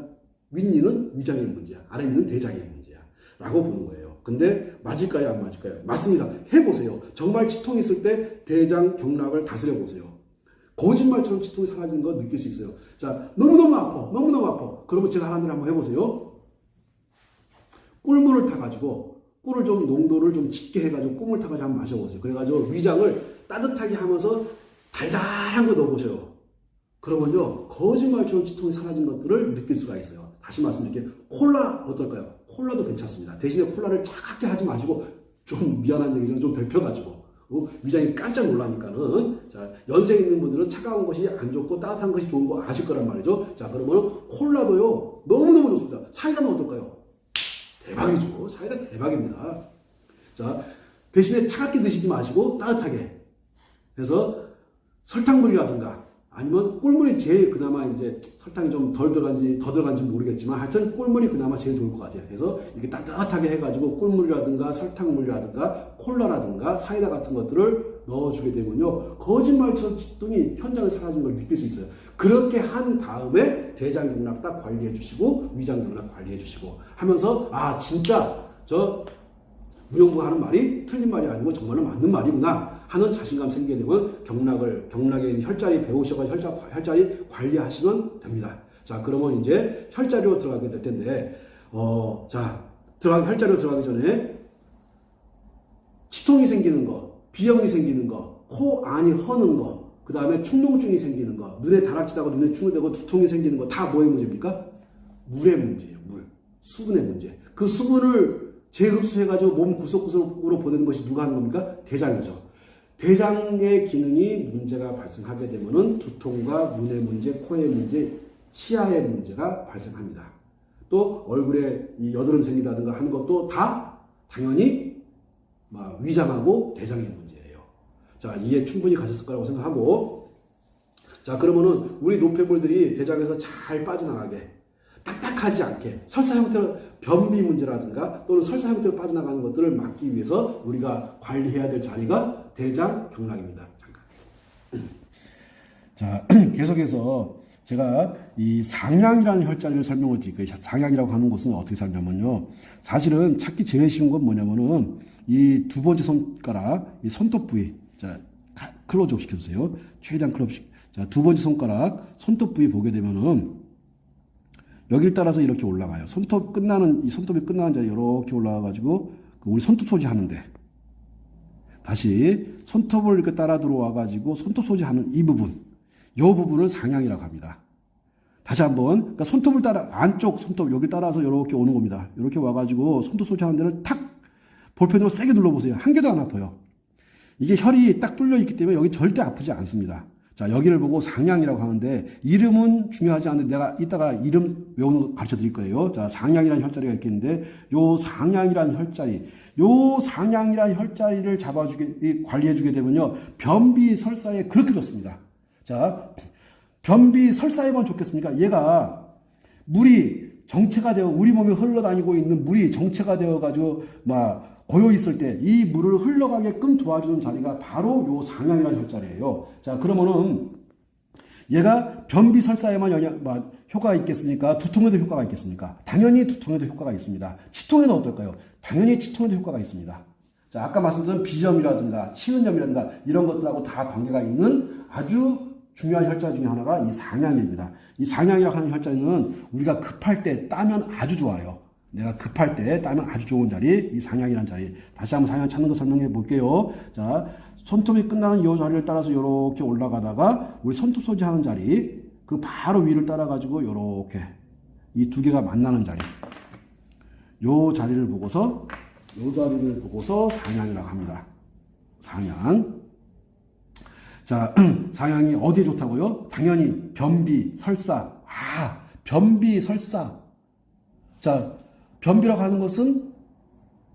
윗니는 위장의 문제야. 아랫니는 대장의 문제야. 라고 보는 거예요. 근데 맞을까요? 안 맞을까요? 맞습니다. 해보세요. 정말 치통이 있을 때 대장 경락을 다스려 보세요. 거짓말처럼 치통이 사라지는 거 느낄 수 있어요. 자, 너무너무 아파. 그러면 제가 하는 일 한번 해보세요. 꿀물을 타가지고 꿀을 좀 농도를 좀 짙게 해가지고 꿀물 타가지고 한번 마셔보세요. 그래가지고 위장을 따뜻하게 하면서 달달한 거 넣어보셔요. 그러면요, 거짓말처럼 치통이 사라진 것들을 느낄 수가 있어요. 다시 말씀드릴게요. 콜라 어떨까요? 콜라도 괜찮습니다. 대신에 콜라를 차갑게 하지 마시고 좀 미안한 얘기지만 좀 데펴가지고 위장이 깜짝 놀라니까는, 자, 연세 있는 분들은 차가운 것이 안 좋고 따뜻한 것이 좋은 거 아실 거란 말이죠. 자, 그러면 콜라도요 너무너무 좋습니다. 사이다는 어떨까요? 대박이죠. 사이다 대박입니다. 자, 대신에 차갑게 드시지 마시고 따뜻하게. 그래서 설탕물이라든가 아니면 꿀물이 제일 그나마 이제 설탕이 좀 더 들어간지 모르겠지만 하여튼 꿀물이 그나마 제일 좋을 것 같아요. 그래서 이렇게 따뜻하게 해가지고 꿀물이라든가 설탕물이라든가 콜라라든가 사이다 같은 것들을 넣어주게 되면요, 거짓말처럼 치통이 현장에 사라진 걸 느낄 수 있어요. 그렇게 한 다음에 대장 경락 딱 관리해 주시고 위장 경락 관리해 주시고 하면서, 아, 진짜 저 무용부가 하는 말이 틀린 말이 아니고 정말로 맞는 말이구나 하는 자신감 생기게 되면 경락에 있는 혈자리 배우셔가지고 혈자리 관리하시면 됩니다. 자, 그러면 이제 혈자리로 들어가게 될 텐데, 혈자리로 들어가기 전에 치통이 생기는 거, 비염이 생기는 거, 코 안이 허는 거, 그 다음에 축농증이 생기는 거, 눈에 다락지다고 눈에 충혈되고 두통이 생기는 거 다 뭐의 문제입니까? 물의 문제예요. 수분의 문제. 그 수분을 재흡수해가지고 몸 구석구석으로 보내는 것이 누가 하는 겁니까? 대장이죠. 대장의 기능이 문제가 발생하게 되면은 두통과 눈의 문제, 코의 문제, 치아의 문제가 발생합니다. 또 얼굴에 이 여드름 생기다든가 하는 것도 다 당연히 위장하고 대장의 문제예요. 자, 이해 충분히 가셨을 거라고 생각하고, 자, 그러면은 우리 노폐물들이 대장에서 잘 빠져나가게, 딱딱하지 않게 설사 형태로 변비 문제라든가 또는 설사 형태로 빠져나가는 것들을 막기 위해서 우리가 관리해야 될 자리가 대장 경락입니다. 잠깐. 자, 계속해서 제가 이 상향이라는 혈자리를 설명을 드릴게요. 상향이라고 하는 것은 어떻게 살냐면요, 사실은 찾기 제일 쉬운 건 뭐냐면은 이 두 번째 손가락, 이 손톱 부위, 자, 클로즈업 시켜주세요. 최대한 클로즈업. 자, 두 번째 손가락 손톱 부위 보게 되면은 여기를 따라서 이렇게 올라가요. 손톱이 끝나는 자리 이렇게 올라와가지고 우리 손톱 소지하는데, 다시 손톱을 이렇게 따라 들어와가지고 손톱 소지하는 이 부분을 상향이라고 합니다. 다시 한번, 그러니까 손톱을 따라 안쪽 손톱 여기 따라서 이렇게 오는 겁니다. 이렇게 와가지고 손톱 소지하는 데를 탁 볼펜으로 세게 눌러보세요. 한 개도 안 아파요. 이게 혈이 딱 뚫려 있기 때문에 여기 절대 아프지 않습니다. 자, 여기를 보고 상향이라고 하는데, 이름은 중요하지 않은데 내가 이따가 이름 외우는 거 가르쳐 드릴 거예요. 자, 상향이라는 혈자리가 이렇게 있는데, 요 상향이라는 혈자리를 관리해주게 되면요, 변비 설사에 그렇게 좋습니다. 자, 변비 설사에만 좋겠습니까? 얘가 물이 정체가 되어 우리 몸에 흘러다니고 있는 물이 정체가 되어가지고 고여 있을 때 이 물을 흘러가게끔 도와주는 자리가 바로 요 상향이라는 혈자리예요. 자, 그러면은 얘가 변비 설사에만 효과가 있겠습니까? 두통에도 효과가 있겠습니까? 당연히 두통에도 효과가 있습니다. 치통에는 어떨까요? 당연히 치통에도 효과가 있습니다. 자, 아까 말씀드린 비염이라든가 치은염이라든가 이런 것들하고 다 관계가 있는 아주 중요한 혈자리 중에 하나가 이 상향입니다. 이 상향이라고 하는 혈자리는 우리가 급할 때 따면 아주 좋아요. 내가 급할 때 따면 아주 좋은 자리, 이 상향이라는 자리. 다시 한번 상향 찾는 거 설명해 볼게요. 자, 손톱이 끝나는 이 자리를 따라서 이렇게 올라가다가 우리 손톱 소지하는 자리, 그 바로 위를 따라가지고 이렇게 이 두 개가 만나는 자리. 요 자리를 보고서 상향이라고 합니다. 상향. 자, 상향이 어디에 좋다고요? 당연히 변비, 설사. 변비, 설사. 자, 변비라고 하는 것은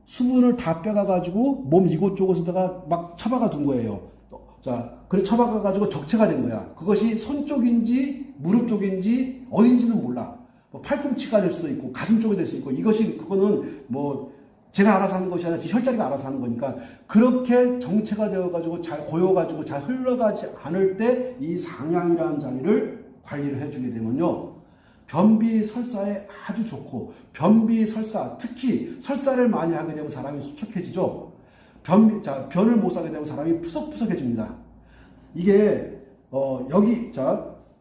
수분을 다 빼가가지고 몸 이곳저곳에다가 막 처박아 둔 거예요. 자, 그래 처박아가지고 적체가 된 거야. 그것이 손 쪽인지 무릎 쪽인지 어딘지는 몰라. 뭐 팔꿈치가 될 수도 있고 가슴 쪽이 될 수 있고 그거는 뭐 제가 알아서 하는 것이 아니라 혈자리가 알아서 하는 거니까 그렇게 정체가 되어가지고 잘 고여가지고 잘 흘러가지 않을 때 이 상향이라는 자리를 관리를 해주게 되면요. 변비 설사에 아주 좋고 변비 설사 특히 설사를 많이 하게 되면 사람이 수척해지죠. 변을 못 사게 되면 사람이 푸석푸석해집니다. 이게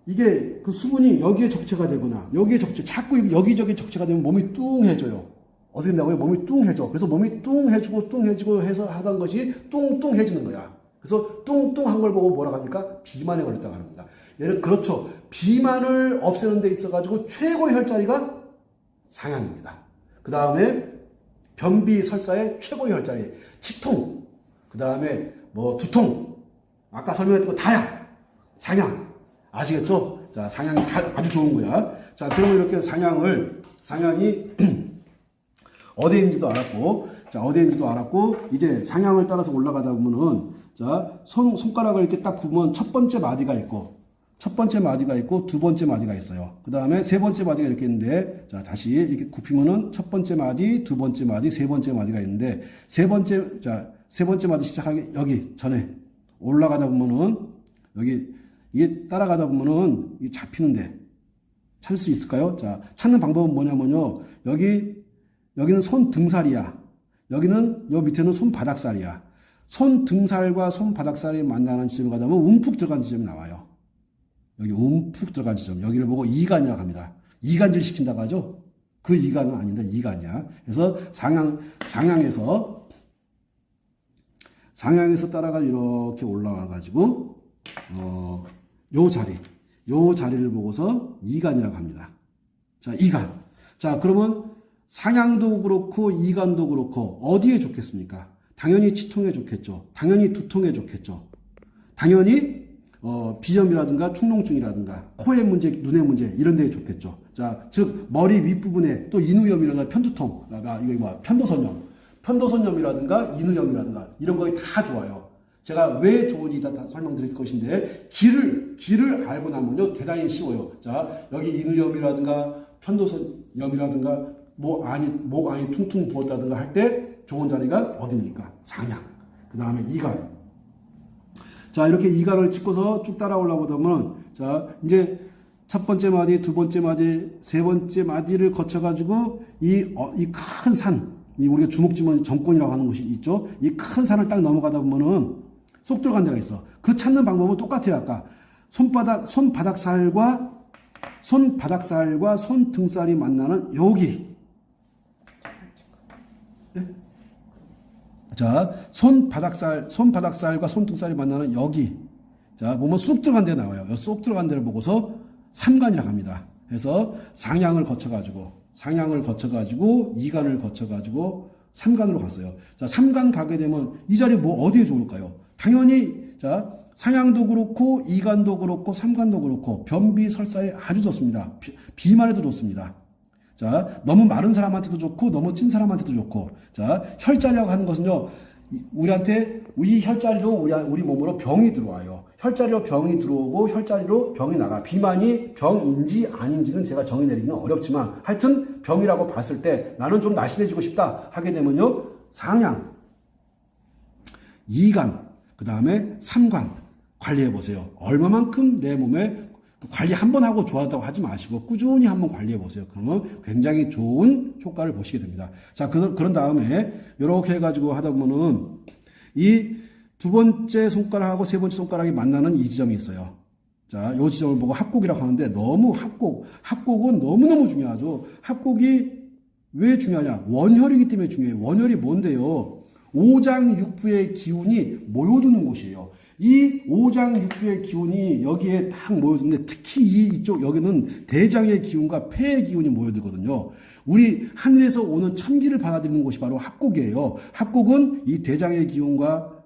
이게 그 수분이 여기에 적체가 되거나 여기에 자꾸 여기저기 적체가 되면 몸이 뚱해져요. 어떻게 된다고요? 몸이 뚱해져. 그래서 몸이 뚱해지고 해서 하던 것이 뚱뚱해지는 거야. 그래서 뚱뚱한 걸 보고 뭐라고 합니까? 비만에 걸렸다고 합니다. 그렇죠. 비만을 없애는 데 있어가지고 최고의 혈자리가 상향입니다. 그 다음에 변비 설사의 최고의 혈자리, 치통. 그 다음에 뭐 두통. 아까 설명했던 거 다야. 상향. 아시겠죠? 자, 상향이 아주 좋은 거야. 자, 그러면 이렇게 상향이 어디인지도 알았고, 이제 상향을 따라서 올라가다 보면은, 자, 손가락을 이렇게 딱 굽으면 첫 번째 마디가 있고, 두 번째 마디가 있어요. 그 다음에 세 번째 마디가 이렇게 있는데, 자, 다시 이렇게 굽히면은 첫 번째 마디, 두 번째 마디, 세 번째 마디가 있는데, 세 번째 마디 시작하기, 여기 전에 올라가다 보면은, 이게 따라가다 보면은, 이게 잡히는데, 찾을 수 있을까요? 자, 찾는 방법은 뭐냐면요. 여기는 손 등살이야. 여기는, 요 밑에는 손 바닥살이야. 손 등살과 손 바닥살이 만나는 지점에 가다 보면 움푹 들어간 지점이 나와요. 여기 움푹 들어간 지점. 여기를 보고 이간이라고 합니다. 이간질 시킨다고 하죠? 그 이간은 아닌데 이간이야. 그래서 상향에서 따라가 이렇게 올라와가지고, 요 자리를 보고서 이간이라고 합니다. 자, 이간. 자, 그러면 상향도 그렇고 이간도 그렇고 어디에 좋겠습니까? 당연히 치통에 좋겠죠. 당연히 두통에 좋겠죠. 당연히 비염이라든가 축농증이라든가 코의 문제, 눈의 문제 이런 데에 좋겠죠. 자, 즉 머리 윗부분에 또 인후염이라든가 편두통, 편도선염이라든가 인후염이라든가 이런 거에 다 좋아요. 제가 왜 좋은지 다 설명드릴 것인데 길을 알고 나면요 대단히 쉬워요. 자, 여기 인후염이라든가 편도선염이라든가 목 안이 퉁퉁 부었다든가 할 때 좋은 자리가 어디입니까? 상향. 그 다음에 이간. 자, 이렇게 이간을 찍고서 쭉 따라 올라오다 보면, 자, 이제 첫 번째 마디, 두 번째 마디, 세 번째 마디를 거쳐가지고 이 큰 산, 우리가 주먹지면 정권이라고 하는 곳이 있죠. 이 큰 산을 딱 넘어가다 보면은 쏙 들어간 데가 있어. 그 찾는 방법은 똑같아요. 아까 손바닥살과 손등살이 만나는 여기. 네? 자, 손바닥살과 손등살이 만나는 여기. 자, 보면 쑥 들어간 데 나와요. 쏙 들어간 데를 보고서 삼간이라고 합니다. 그래서 상향을 거쳐가지고 이간을 거쳐가지고 삼간으로 갔어요. 자, 삼간 가게 되면 이 자리 어디에 좋을까요? 당연히, 자, 상향도 그렇고, 이간도 그렇고, 삼간도 그렇고, 변비 설사에 아주 좋습니다. 비만에도 좋습니다. 자, 너무 마른 사람한테도 좋고, 너무 찐 사람한테도 좋고, 자, 혈자리라고 하는 것은요, 우리한테, 이 혈자리로 우리 몸으로 병이 들어와요. 혈자리로 병이 들어오고, 혈자리로 병이 나가. 비만이 병인지 아닌지는 제가 정의 내리기는 어렵지만, 하여튼 병이라고 봤을 때 나는 좀 날씬해지고 싶다 하게 되면요, 상향, 이간, 그 다음에 삼간 관리해 보세요. 얼마만큼 내 몸에 관리 한번 하고 좋아졌다고 하지 마시고 꾸준히 한번 관리해 보세요. 그러면 굉장히 좋은 효과를 보시게 됩니다. 자, 그런 다음에 이렇게 해가지고 하다 보면은 이 두 번째 손가락하고 세 번째 손가락이 만나는 이 지점이 있어요. 자, 이 지점을 보고 합곡이라고 하는데 너무 합곡은 너무너무 중요하죠. 합곡이 왜 중요하냐? 원혈이기 때문에 중요해요. 원혈이 뭔데요? 오장육부의 기운이 모여드는 곳이에요. 이 오장육부의 기운이 여기에 딱 모여드는데 특히 이쪽 여기는 대장의 기운과 폐의 기운이 모여들거든요. 우리 하늘에서 오는 참기를 받아들이는 곳이 바로 합곡이에요. 합곡은 이 대장의 기운과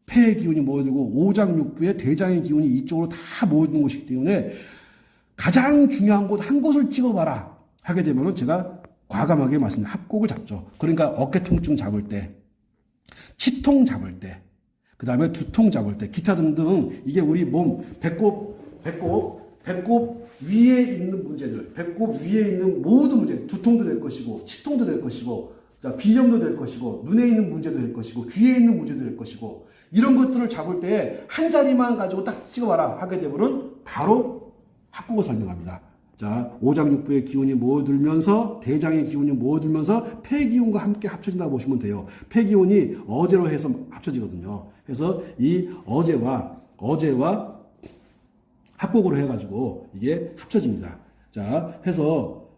폐의 기운이 모여들고 오장육부의 대장의 기운이 이쪽으로 다 모여드는 곳이기 때문에 가장 중요한 곳 한 곳을 찍어봐라 하게 되면은 제가 과감하게 말씀드립니다. 합곡을 잡죠. 그러니까 어깨 통증 잡을 때, 치통 잡을 때, 그 다음에 두통 잡을 때, 기타 등등 이게 우리 몸 배꼽 위에 있는 문제들, 배꼽 위에 있는 모든 문제, 두통도 될 것이고, 치통도 될 것이고, 자, 비염도 될 것이고, 눈에 있는 문제도 될 것이고, 귀에 있는 문제도 될 것이고, 이런 것들을 잡을 때 한 자리만 가지고 딱 찍어봐라 하게 되면은 바로 합곡을 설명합니다. 자, 오장육부의 기운이 모여들면서 대장의 기운이 모여들면서 폐기운과 함께 합쳐진다고 보시면 돼요. 폐기운이 어제로 해서 합쳐지거든요. 그래서 이 어제와 합곡으로 해가지고 이게 합쳐집니다. 자, 해서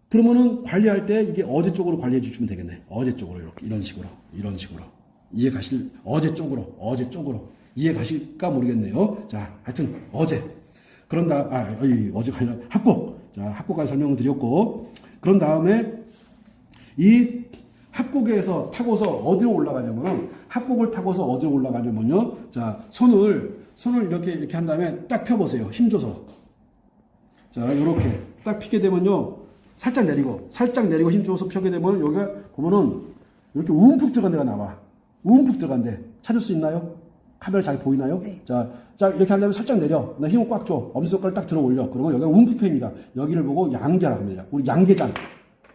그러면은 관리할 때 이게 어제 쪽으로 관리해 주시면 되겠네. 어제 쪽으로 이렇게 이런 식으로 이해 가실 어제 쪽으로 이해 가실까 모르겠네요. 자, 하여튼 어제. 그런 어제가 아니라 합곡. 자, 합곡까지 설명을 드렸고, 그런 다음에 이 합곡에서 타고서 어디로 올라가냐면은, 합곡을 타고서 어디로 올라가냐면요. 자, 손을 이렇게 한 다음에 딱 펴보세요. 힘줘서. 자, 이렇게 딱 피게 되면요. 살짝 내리고 힘줘서 펴게 되면 여기가 보면은 이렇게 움푹 들어간 데가 나와. 움푹 들어간 데. 찾을 수 있나요? 카메라 잘 보이나요? 네. 자, 이렇게 한 다음에 살짝 내려. 힘을 꽉 줘. 엄지손가락을 딱 들어 올려. 그러면 여기가 움푹입니다. 여기를 보고 양계라고 합니다. 우리 양계장.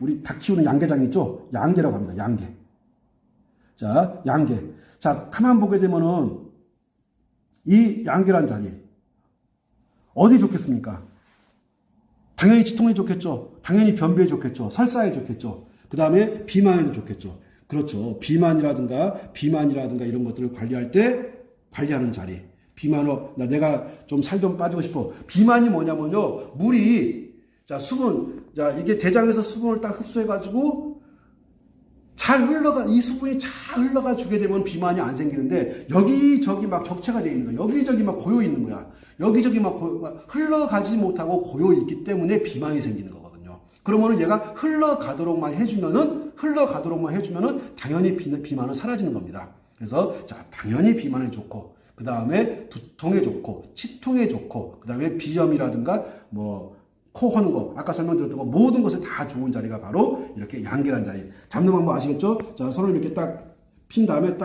우리 닭 키우는 양계장 있죠? 양계라고 합니다. 양계. 자, 양계. 자, 가만 보게 되면은 이 양계란 자리. 어디 좋겠습니까? 당연히 치통에 좋겠죠. 당연히 변비에 좋겠죠. 설사에 좋겠죠. 그 다음에 비만에도 좋겠죠. 그렇죠. 비만이라든가 이런 것들을 관리하는 자리. 비만으로, 내가 좀 살 좀 빠지고 싶어. 비만이 뭐냐면요. 물이, 자, 수분, 자, 이게 대장에서 수분을 딱 흡수해가지고 이 수분이 잘 흘러가 주게 되면 비만이 안 생기는데 여기저기 막 적체가 되어 있는 거야. 여기저기 막 고여 있는 거야. 여기저기 막 흘러가지 못하고 고여 있기 때문에 비만이 생기는 거거든요. 그러면은 얘가 흘러가도록만 해주면은 당연히 비만은 사라지는 겁니다. 그래서 자, 당연히 비만에 좋고, 그 다음에 두통에 좋고, 치통에 좋고, 그 다음에 비염이라든가 코 허는 거, 아까 설명드렸던 거 모든 것에 다 좋은 자리가 바로 이렇게 양계란 자리. 잡는 방법 아시겠죠? 자, 손을 이렇게 딱 핀 다음에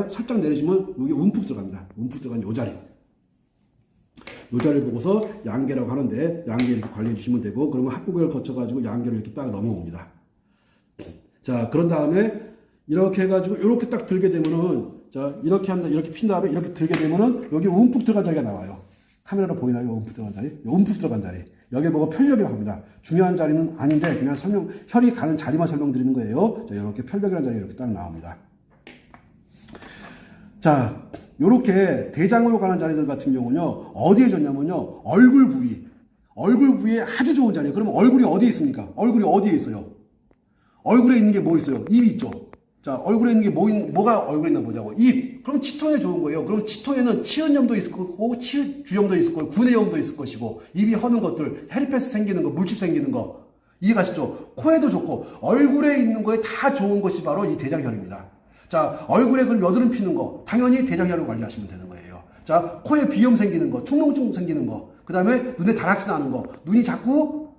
살짝 내리시면 여기 움푹 들어갑니다. 움푹 들어간 요 자리. 요 자리를 보고서 양계라고 하는데, 양계 이렇게 관리해 주시면 되고, 그러면 합곡을 거쳐가지고 양계로 이렇게 딱 넘어옵니다. 자, 그런 다음에 이렇게 해가지고 이렇게 딱 들게 되면은, 자, 이렇게 핀 다음에 이렇게 들게 되면은 여기 움푹 들어간 자리가 나와요. 카메라로 보이나요? 움푹 들어간 자리? 움푹 들어간 자리. 여기 보고 편력이라고 합니다. 중요한 자리는 아닌데 그냥 혈이 가는 자리만 설명드리는 거예요. 자, 이렇게 편력이라는 자리가 이렇게 딱 나옵니다. 자, 요렇게 대장으로 가는 자리들 같은 경우는요, 어디에 좋냐면요, 얼굴 부위에 아주 좋은 자리예요. 그러면 얼굴이 어디에 있습니까? 얼굴이 어디에 있어요? 얼굴에 있는 게 뭐 있어요? 입이 있죠. 자, 얼굴에 있는 게 뭐가 얼굴에 있나 보자고. 입. 그럼 치통에 좋은 거예요. 그럼 치통에는 치은염도 있을 거고, 치주염도 있을 거고, 구내염도 있을 것이고, 입이 허는 것들, 헤르페스 생기는 거, 물집 생기는 거. 이해가시죠? 코에도 좋고, 얼굴에 있는 거에 다 좋은 것이 바로 이 대장혈입니다. 자, 얼굴에 그럼 여드름 피는 거, 당연히 대장혈을 관리하시면 되는 거예요. 자, 코에 비염 생기는 거, 충농증 생기는 거, 그 다음에 눈에 다락지 나는 거, 눈이 자꾸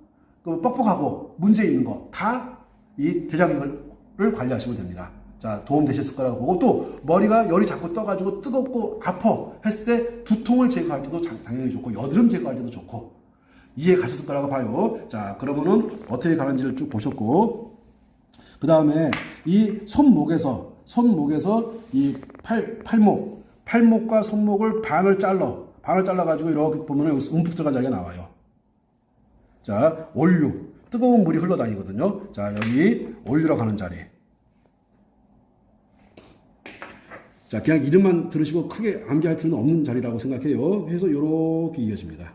뻑뻑하고 문제 있는 거, 다 이 대장혈을 관리하시면 됩니다. 자, 도움 되셨을 거라고 보고, 또 머리가 열이 자꾸 떠가지고 뜨겁고 아파 했을 때 두통을 제거할 때도 당연히 좋고, 여드름 제거할 때도 좋고, 이해 가셨을 거라고 봐요. 자, 그러면은 어떻게 가는지를 쭉 보셨고, 그 다음에 이 손목에서 이 팔목과 손목을 반을 잘라가지고 이렇게 보면 여기 움푹 들어간 자리가 나와요. 자, 올류. 뜨거운 물이 흘러다니거든요. 자, 여기 올류라고 하는 자리. 자, 그냥 이름만 들으시고 크게 암기할 필요는 없는 자리라고 생각해요. 해서 이렇게 이어집니다.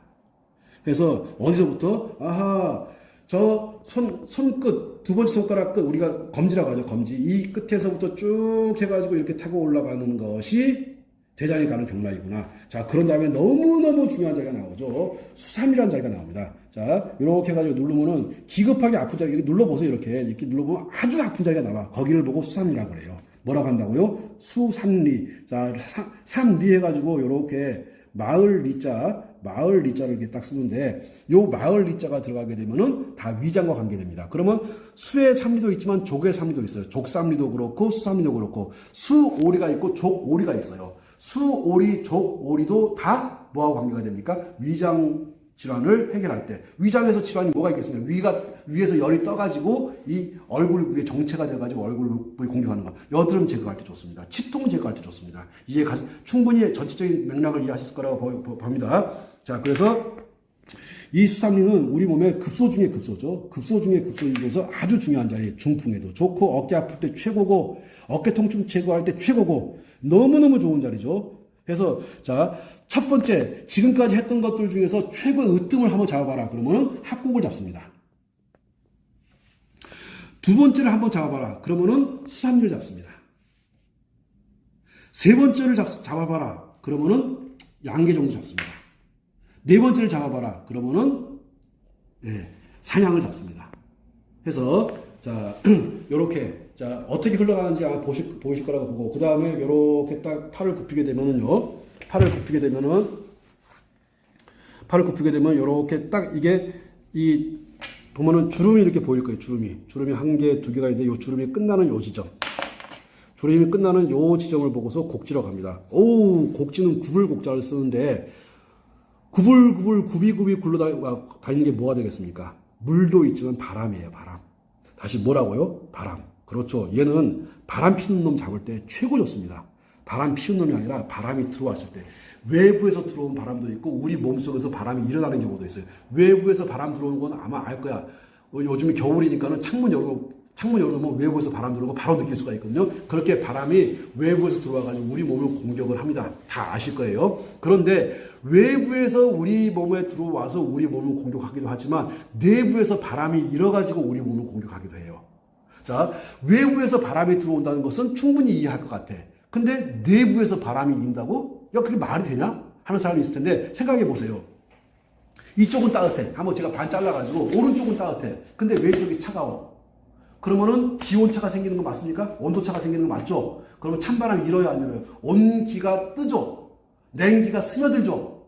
그래서 어디서부터? 저 손끝, 두 번째 손가락 끝, 우리가 검지라고 하죠, 검지. 이 끝에서부터 쭉 해가지고 이렇게 타고 올라가는 것이 대장에 가는 경락이구나. 자, 그런 다음에 너무너무 중요한 자리가 나오죠. 수삼이라는 자리가 나옵니다. 자, 이렇게 해가지고 누르면은 기급하게 아픈 자리, 이렇게 눌러보세요. 이렇게 눌러보면 아주 아픈 자리가 나와. 거기를 보고 수삼리라고 그래요. 뭐라고 한다고요? 수삼리. 자, 삼리 해가지고 이렇게 마을 리자를 이렇게 딱 쓰는데, 요 마을 리자가 들어가게 되면은 다 위장과 관계됩니다. 그러면 수의 삼리도 있지만 족의 삼리도 있어요. 족삼리도 그렇고 수삼리도 그렇고, 수오리가 있고 족오리가 있어요. 수오리, 족오리도 다 뭐하고 관계가 됩니까? 위장 질환을 해결할 때. 위장에서 질환이 뭐가 있겠습니까? 위에서 열이 떠가지고 이 얼굴 위에 정체가 돼가지고 얼굴 부위 공격하는 거. 여드름 제거할 때 좋습니다. 치통 제거할 때 좋습니다. 충분히 전체적인 맥락을 이해하실 거라고 봅니다. 자, 그래서 이 수삼리는 우리 몸의 급소 중에 급소죠. 급소 중에 급소이면서 아주 중요한 자리. 중풍에도 좋고, 어깨 아플 때 최고고, 어깨 통증 제거할 때 최고고, 너무너무 좋은 자리죠. 그래서 자, 첫 번째, 지금까지 했던 것들 중에서 최고의 으뜸을 한번 잡아봐라. 그러면은 합곡을 잡습니다. 두 번째를 한번 잡아봐라. 그러면은 수삼리를 잡습니다. 세 번째를 잡아봐라. 그러면은 양계 정도 잡습니다. 네 번째를 잡아봐라. 그러면은 상향을 잡습니다. 해서 자, 요렇게 자, 어떻게 흘러가는지 아마 보이실 거라고 보고, 그 다음에 요렇게 딱 팔을 굽히게 되면은요, 팔을 굽히게 되면 요렇게 딱 이 보면은 주름이 이렇게 보일 거예요. 주름이 한 개, 두 개가 있는데 요 주름이 끝나는 요 지점. 주름이 끝나는 요 지점을 보고서 곡지로 갑니다. 곡지는 구불곡자를 쓰는데, 구비구비 굴러다니는 게 뭐가 되겠습니까? 물도 있지만 바람이에요, 바람. 다시 뭐라고요? 바람. 그렇죠. 얘는 바람 피는 놈 잡을 때 최고 좋습니다. 바람 피운 놈이 아니라 바람이 들어왔을 때. 외부에서 들어온 바람도 있고 우리 몸속에서 바람이 일어나는 경우도 있어요. 외부에서 바람 들어오는 건 아마 알 거야. 요즘에 겨울이니까는 창문 열어놓으면 외부에서 바람 들어오는 거 바로 느낄 수가 있거든요. 그렇게 바람이 외부에서 들어와가지고 우리 몸을 공격을 합니다. 다 아실 거예요. 그런데 외부에서 우리 몸에 들어와서 우리 몸을 공격하기도 하지만 내부에서 바람이 일어가지고 우리 몸을 공격하기도 해요. 자, 외부에서 바람이 들어온다는 것은 충분히 이해할 것 같아. 근데 내부에서 바람이 인다고? 야, 그게 말이 되냐? 하는 사람이 있을 텐데 생각해 보세요. 이쪽은 따뜻해. 한번 제가 반 잘라가지고 오른쪽은 따뜻해. 근데 왼쪽이 차가워. 그러면은 기온차가 생기는 거 맞습니까? 온도차가 생기는 거 맞죠? 그러면 찬바람이 일어요, 안 일어요? 온기가 뜨죠? 냉기가 스며들죠?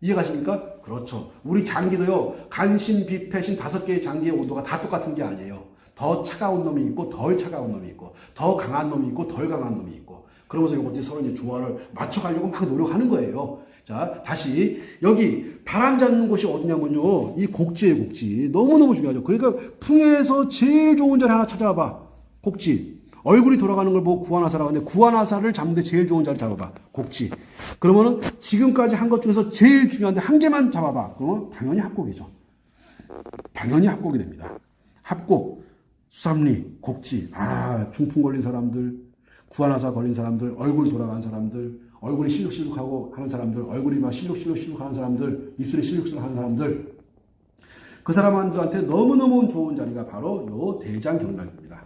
이해가십니까? 그렇죠. 우리 장기도요, 간신, 비, 폐신 5개의 장기의 온도가 다 똑같은 게 아니에요. 더 차가운 놈이 있고, 덜 차가운 놈이 있고, 더 강한 놈이 있고, 덜 강한 놈이 있고, 그러면서 이것들이 서로 이제 조화를 맞춰가려고 막 노력하는 거예요. 자, 다시, 여기, 바람 잡는 곳이 어디냐면요, 이 곡지예요, 곡지. 너무너무 중요하죠. 그러니까, 풍에서 제일 좋은 자리 하나 찾아봐. 곡지. 얼굴이 돌아가는 걸 보고 구안화사라고 하는데, 구안화사를 잡는데 제일 좋은 자리 잡아봐. 곡지. 그러면은, 지금까지 한 것 중에서 제일 중요한데, 한 개만 잡아봐. 그러면, 당연히 합곡이죠. 당연히 합곡이 됩니다. 합곡. 수삼리, 곡지, 중풍 걸린 사람들, 구안화사 걸린 사람들, 얼굴 돌아간 사람들, 얼굴이 실룩실룩하고 하는 사람들, 얼굴이 막 실룩실룩 하는 사람들, 입술이 실룩실룩 하는 사람들, 그 사람들한테 너무너무 좋은 자리가 바로 요 대장경락입니다.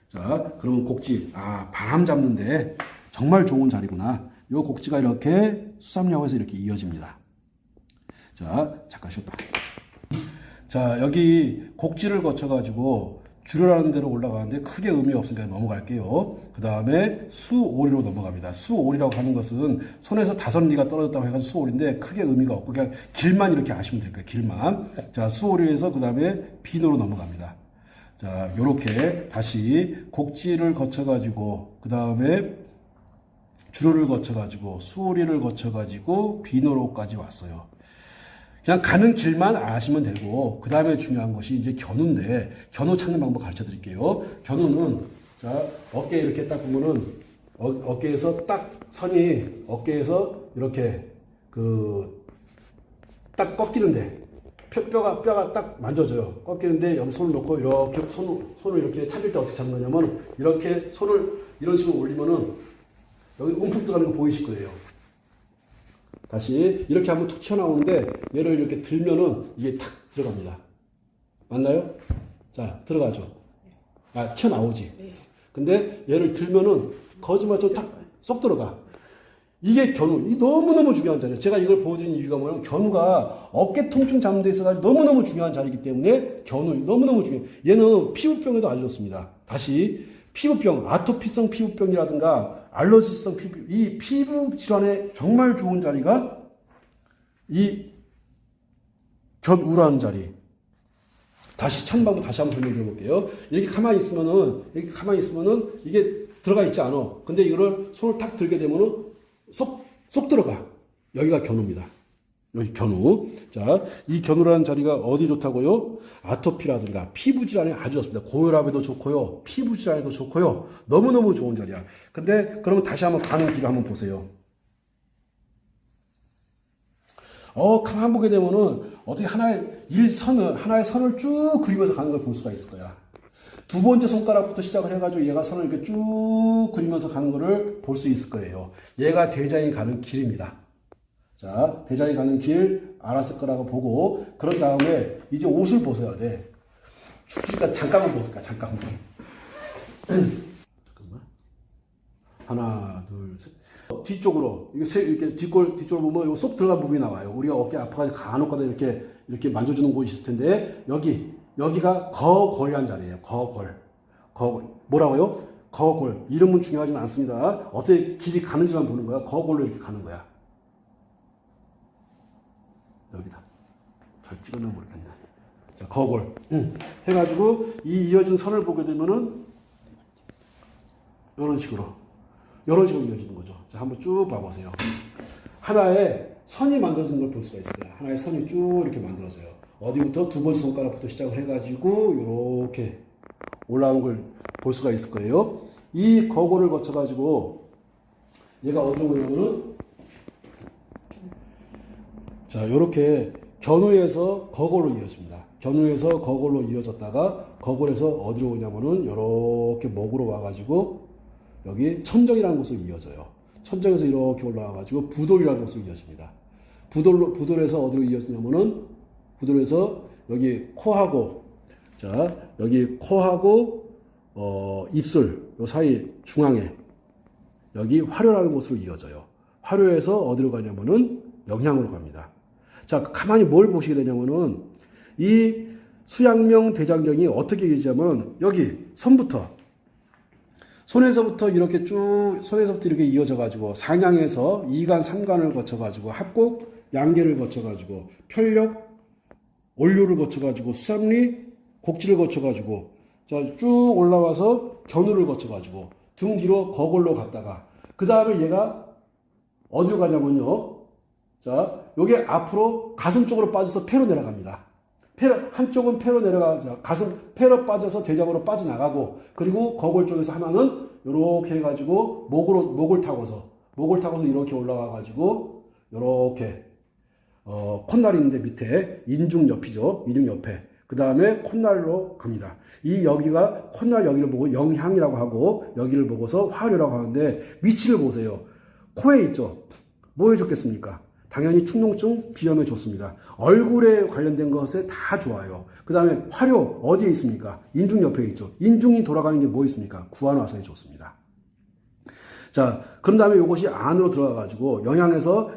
자, 그러면 곡지, 바람 잡는데 정말 좋은 자리구나. 요 곡지가 이렇게 수삼리하고 해서 이렇게 이어집니다. 자, 잠깐 쉬었다. 자, 여기 곡지를 거쳐가지고 주류라는 데로 올라가는데 크게 의미 없으니까 넘어갈게요. 그 다음에 수오리로 넘어갑니다. 수오리라고 하는 것은 손에서 5리가 떨어졌다고 해가지고 수오리인데 크게 의미가 없고 그냥 길만 이렇게 아시면 될 거예요. 길만. 자, 수오리에서 그 다음에 비노로 넘어갑니다. 자, 요렇게 다시 곡지를 거쳐가지고 그 다음에 주류를 거쳐가지고 수오리를 거쳐가지고 비노로까지 왔어요. 그냥 가는 길만 아시면 되고, 그 다음에 중요한 것이 이제 견우인데, 견우 찾는 방법 가르쳐 드릴게요. 견우는, 자, 어깨 이렇게 딱 보면은, 어깨에서 딱 선이, 어깨에서 이렇게, 딱 꺾이는데, 뼈가 딱 만져져요. 꺾이는데, 여기 손을 놓고, 이렇게, 손을 이렇게 찾을 때 어떻게 잡는 거냐면, 이렇게 손을 이런 식으로 올리면은, 여기 움푹 들어가는 거 보이실 거예요. 다시 이렇게 하면 툭 튀어나오는데 얘를 이렇게 들면은 이게 탁 들어갑니다. 맞나요? 자, 들어가죠. 아, 튀어나오지. 네. 근데 얘를 들면은 거짓말처럼 탁쏙 들어가. 이게 견우. 이 너무너무 중요한 자리예요. 제가 이걸 보여드린 이유가 뭐냐면 견우가 어깨 통증 잡는 데 있어서 너무너무 중요한 자리이기 때문에 견우 너무너무 중요해요. 얘는 피부병에도 아주 좋습니다. 다시 피부병, 아토피성 피부병이라든가 알러지성 피부, 이 피부 질환에 정말 좋은 자리가 이 견우라는 자리. 다시 천방법 다시 한번 설명해 볼게요. 이렇게 가만히 있으면은 이게 들어가 있지 않아. 근데 이거를 손을 탁 들게 되면은 쏙 들어가. 여기가 견우입니다. 여기 견우. 자, 이 견우라는 자리가 어디 좋다고요? 아토피라든가 피부 질환에 아주 좋습니다. 고혈압에도 좋고요. 피부 질환에도 좋고요. 너무너무 좋은 자리야. 근데 그러면 다시 한번 가는 길을 한번 보세요. 가만 보게 되면은 어떻게 하나의 선을 쭉 그리면서 가는 걸 볼 수가 있을 거야. 두 번째 손가락부터 시작을 해가지고 얘가 선을 이렇게 쭉 그리면서 가는 거를 볼 수 있을 거예요. 얘가 대장이 가는 길입니다. 자, 대장이 가는 길 알았을 거라고 보고, 그런 다음에 이제 옷을 벗어야 돼. 추우니까 잠깐만 벗을까, 잠깐만. 잠깐만. 하나, 둘, 셋. 뒤쪽으로, 이렇게 뒤쪽으로 보면 이거 쏙 들어간 부분이 나와요. 우리가 어깨 아파가지고 간혹가다 이렇게 만져주는 곳이 있을 텐데, 여기가 거골이란 자리예요. 거골. 뭐라고요? 거골. 이름은 중요하진 않습니다. 어떻게 길이 가는지만 보는 거야. 거골로 이렇게 가는 거야. 여기다. 잘 찍었나 모르겠네. 자, 거골. 해가지고 이 이어진 선을 보게 되면은 이런 식으로 이어지는 거죠. 자, 한번 쭉 봐보세요. 하나의 선이 만들어진 걸 볼 수가 있어요. 하나의 선이 쭉 이렇게 만들어져요. 어디부터? 두 번째 손가락부터 시작을 해가지고 이렇게 올라오는 걸 볼 수가 있을 거예요. 이 거골을 거쳐가지고 얘가 어디로 오냐면은 자, 이렇게 견우에서 거골로 이어집니다. 견우에서 거골로 이어졌다가 거골에서 어디로 오냐면은 이렇게 목으로 와가지고 여기 천정이라는 곳으로 이어져요. 천정에서 이렇게 올라와가지고 부돌이라는 곳으로 이어집니다. 부돌에서 어디로 이어지냐면은 부돌에서 여기 코하고 자 여기 코하고 입술 요 사이 중앙에 여기 화료라는 곳으로 이어져요. 화료에서 어디로 가냐면은 영향으로 갑니다. 자, 가만히 뭘 보시게 되냐면은 이 수양명 대장경이 어떻게 이어지냐면 여기 손에서부터 이렇게 이어져가지고 상향에서 2간, 3간을 거쳐가지고 합곡, 양계를 거쳐가지고 편력, 올류를 거쳐가지고 수삼리, 곡지를 거쳐가지고 자, 쭉 올라와서 견우를 거쳐가지고 등 뒤로 거골로 갔다가 그 다음에 얘가 어디로 가냐면요. 자, 요게 앞으로 가슴 쪽으로 빠져서 폐로 내려갑니다. 한쪽은 폐로 내려가서 폐로 빠져서 대장으로 빠져나가고 그리고 거골 쪽에서 하나는 요렇게 해가지고 목을 타고서 이렇게 올라와가지고 요렇게 콧날이 있는데 밑에 인중 옆이죠. 인중 옆에. 그 다음에 콧날로 갑니다. 여기가 콧날 여기를 보고 영향이라고 하고 여기를 보고서 화료라고 하는데 위치를 보세요. 코에 있죠. 뭐에 좋겠습니까? 당연히 축농증, 비염에 좋습니다. 얼굴에 관련된 것에 다 좋아요. 그 다음에 화료 어디에 있습니까? 인중 옆에 있죠. 인중이 돌아가는 게 뭐 있습니까? 구안화사에 좋습니다. 자, 그런 다음에 이것이 안으로 들어가가지고 영향에서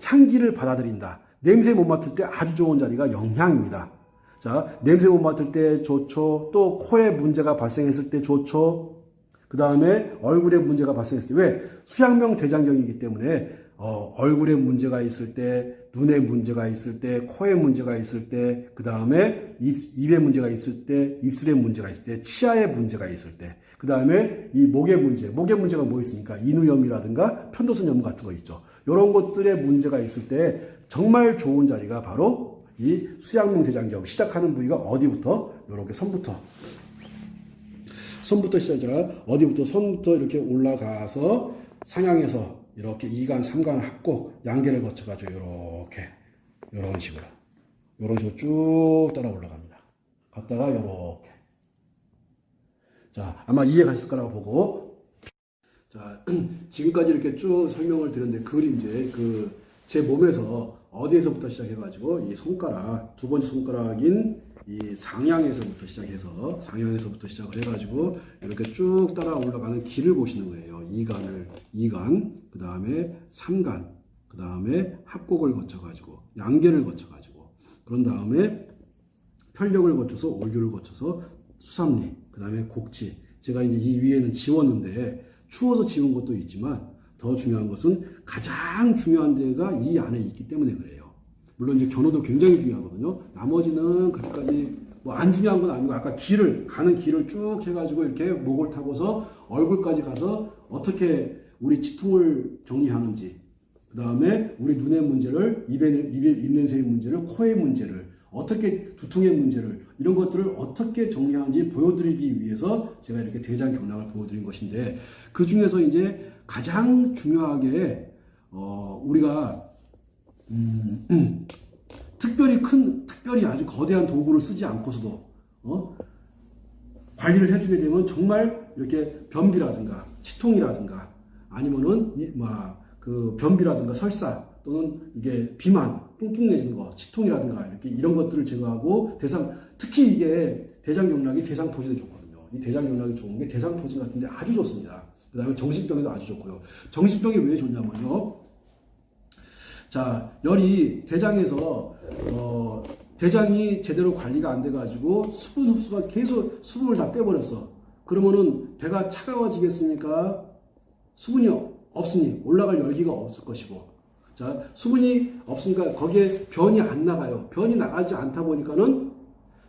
향기를 받아들인다. 냄새 못 맡을 때 아주 좋은 자리가 영향입니다. 자, 냄새 못 맡을 때 좋죠. 또 코에 문제가 발생했을 때 좋죠. 그 다음에 얼굴에 문제가 발생했을 때 왜? 수양명 대장경이기 때문에 얼굴에 문제가 있을 때, 눈에 문제가 있을 때, 코에 문제가 있을 때, 그 다음에 입에 문제가 있을 때, 입술에 문제가 있을 때, 치아에 문제가 있을 때, 그 다음에 이 목의 문제가 뭐 있습니까? 인후염이라든가 편도선염 같은 거 있죠. 이런 것들에 문제가 있을 때 정말 좋은 자리가 바로 이 수양명 대장경 시작하는 부위가 어디부터? 이렇게 손부터 시작해서 어디부터? 손부터 이렇게 올라가서 상향해서 이렇게 2간, 3간 합곡, 양계를 거쳐가지고 이런 식으로 쭉 따라 올라갑니다. 갔다가 이렇게. 자, 아마 이해 가실 거라고 보고. 자, 지금까지 이렇게 쭉 설명을 드렸는데 이제 제 몸에서 어디에서부터 시작해가지고 이 손가락, 두 번째 손가락인 이 상향에서부터 시작을 해가지고 이렇게 쭉 따라 올라가는 길을 보시는 거예요. 이간, 그 다음에 삼간, 그 다음에 합곡을 거쳐가지고 양계를 거쳐가지고 그런 다음에 편력을 거쳐서 올교를 거쳐서 수삼리, 그 다음에 곡지. 제가 이제 이 위에는 지웠는데 추워서 지운 것도 있지만 더 중요한 것은 가장 중요한 데가 이 안에 있기 때문에 그래요. 물론 이제 견호도 굉장히 중요하거든요. 나머지는 그렇게까지 뭐 안 중요한 건 아니고 아까 가는 길을 쭉 해가지고 이렇게 목을 타고서 얼굴까지 가서 어떻게 우리 치통을 정리하는지, 그 다음에 우리 눈의 문제를, 입냄새의 문제를, 코의 문제를, 어떻게 두통의 문제를, 이런 것들을 어떻게 정리하는지 보여드리기 위해서 제가 이렇게 대장경락을 보여드린 것인데, 그 중에서 이제 가장 중요하게 우리가 특별히 아주 거대한 도구를 쓰지 않고서도 관리를 해주게 되면 정말 이렇게 변비라든가 치통이라든가 아니면은 그 변비라든가 설사 또는 이게 비만, 뚱뚱해지는 거, 치통이라든가 이렇게 이런 것들을 제거하고 특히 이게 대장경락이 대상포진에 좋거든요. 이 대장경락이 좋은 게 대상포진 같은데 아주 좋습니다. 그 다음에 정신병에도 아주 좋고요. 정신병이 왜 좋냐면요. 자, 열이 대장에서 대장이 제대로 관리가 안 돼가지고 수분 흡수가 계속 수분을 다 빼버렸어. 그러면은 배가 차가워지겠습니까? 수분이 없으니 올라갈 열기가 없을 것이고, 자, 수분이 없으니까 거기에 변이 안 나가요. 변이 나가지 않다 보니까는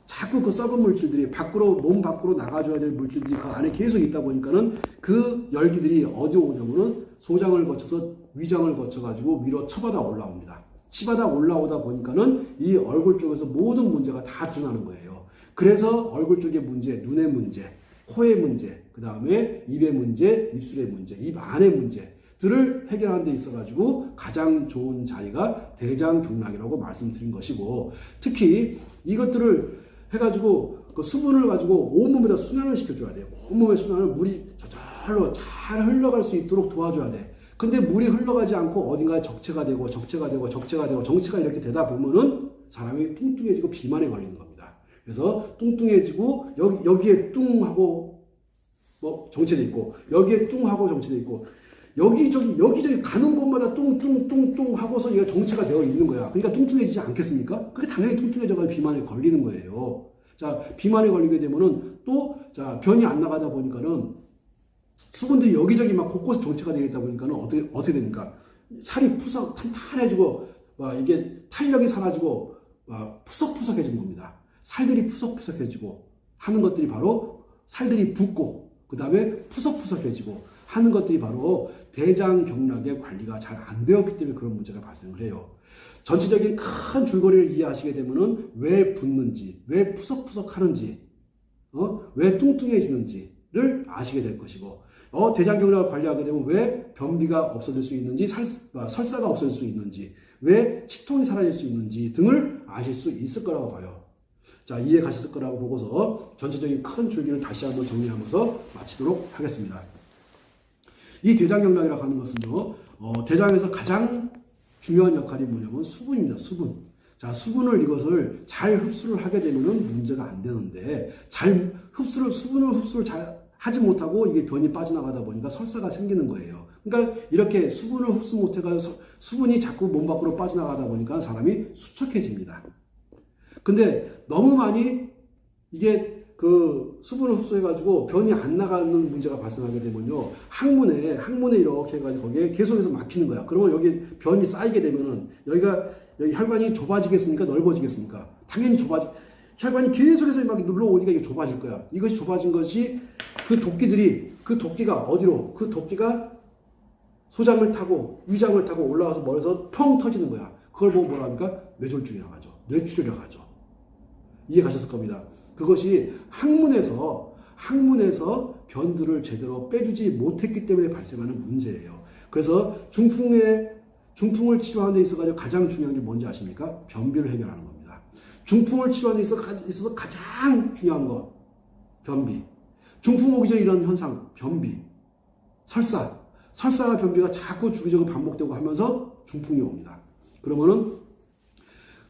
자꾸 그 썩은 물질들이 몸 밖으로 나가줘야 될 물질들이 그 안에 계속 있다 보니까는 그 열기들이 어디로 오냐면은 소장을 거쳐서 위장을 거쳐가지고 위로 쳐받아 올라옵니다. 치받아 올라오다 보니까는 이 얼굴 쪽에서 모든 문제가 다 드러나는 거예요. 그래서 얼굴 쪽의 문제, 눈의 문제, 코의 문제, 그 다음에 입의 문제, 입술의 문제, 입 안의 문제들을 해결하는 데 있어가지고 가장 좋은 자리가 대장경락이라고 말씀드린 것이고, 특히 이것들을 해가지고 그 수분을 가지고 온몸에다 순환을 시켜줘야 돼요. 온몸의 순환을 물이 저절로 잘 흘러갈 수 있도록 도와줘야 돼. 근데 물이 흘러가지 않고 어딘가에 정체가 이렇게 되다 보면은 사람이 뚱뚱해지고 비만에 걸리는 겁니다. 그래서 뚱뚱해지고 여기에 뚱하고 뭐 정체돼 있고, 여기에 뚱하고 정체돼 있고, 여기저기 가는 곳마다 뚱뚱 하고서 얘가 정체가 되어 있는 거야. 그러니까 뚱뚱해지지 않겠습니까? 그게 당연히 뚱뚱해져가지고 비만에 걸리는 거예요. 자, 비만에 걸리게 되면은 자, 변이 안 나가다 보니까는 수분들이 여기저기 막 곳곳에 정체가 되어 있다 보니까는 어떻게 됩니까? 살이 탄탄해지고, 이게 탄력이 사라지고, 푸석푸석해지는 겁니다. 살들이 푸석푸석해지고 하는 것들이 바로 살들이 붓고, 그 다음에 푸석푸석해지고 하는 것들이 바로 대장경락의 관리가 잘 안 되었기 때문에 그런 문제가 발생을 해요. 전체적인 큰 줄거리를 이해하시게 되면은 왜 붓는지, 왜 푸석푸석 하는지, 왜 뚱뚱해지는지를 아시게 될 것이고, 대장경락을 관리하게 되면 왜 변비가 없어질 수 있는지, 설사가 없어질 수 있는지, 왜 치통이 사라질 수 있는지 등을 아실 수 있을 거라고 봐요. 자, 이해 가셨을 거라고 보고서 전체적인 큰 줄기를 다시 한번 정리하면서 마치도록 하겠습니다. 이 대장경락이라고 하는 것은요, 대장에서 가장 중요한 역할이 뭐냐면 수분입니다. 수분. 자, 이것을 잘 흡수를 하게 되면은 문제가 안 되는데, 수분을 흡수를 잘 하지 못하고 이게 변이 빠져나가다 보니까 설사가 생기는 거예요. 그러니까 이렇게 수분을 흡수 못해가지고 수분이 자꾸 몸 밖으로 빠져나가다 보니까 사람이 수척해집니다. 근데 너무 많이 이게 그 수분을 흡수해가지고 변이 안 나가는 문제가 발생하게 되면요, 항문에 이렇게 해가지고 거기에 계속해서 막히는 거야. 그러면 여기 변이 쌓이게 되면은 여기 혈관이 좁아지겠습니까? 넓어지겠습니까? 당연히 혈관이 계속해서 막 눌러오니까 이게 좁아질 거야. 이것이 좁아진 것이 그 도끼가 어디로? 그 도끼가 소장을 타고 위장을 타고 올라와서 머리에서 펑 터지는 거야. 그걸 보고 뭐라 합니까? 뇌졸중이라고 하죠. 뇌출혈이라고 하죠. 이해 가셨을 겁니다. 그것이 항문에서 변들을 제대로 빼주지 못했기 때문에 발생하는 문제예요. 그래서 중풍을 치료하는 데 있어서 가장 중요한 게 뭔지 아십니까? 변비를 해결하는 겁니다. 중풍을 치료하는 데 있어서 가장 중요한 거, 변비. 중풍 오기 전에 이런 현상, 변비. 설사와 변비가 자꾸 주기적으로 반복되고 하면서 중풍이 옵니다. 그러면은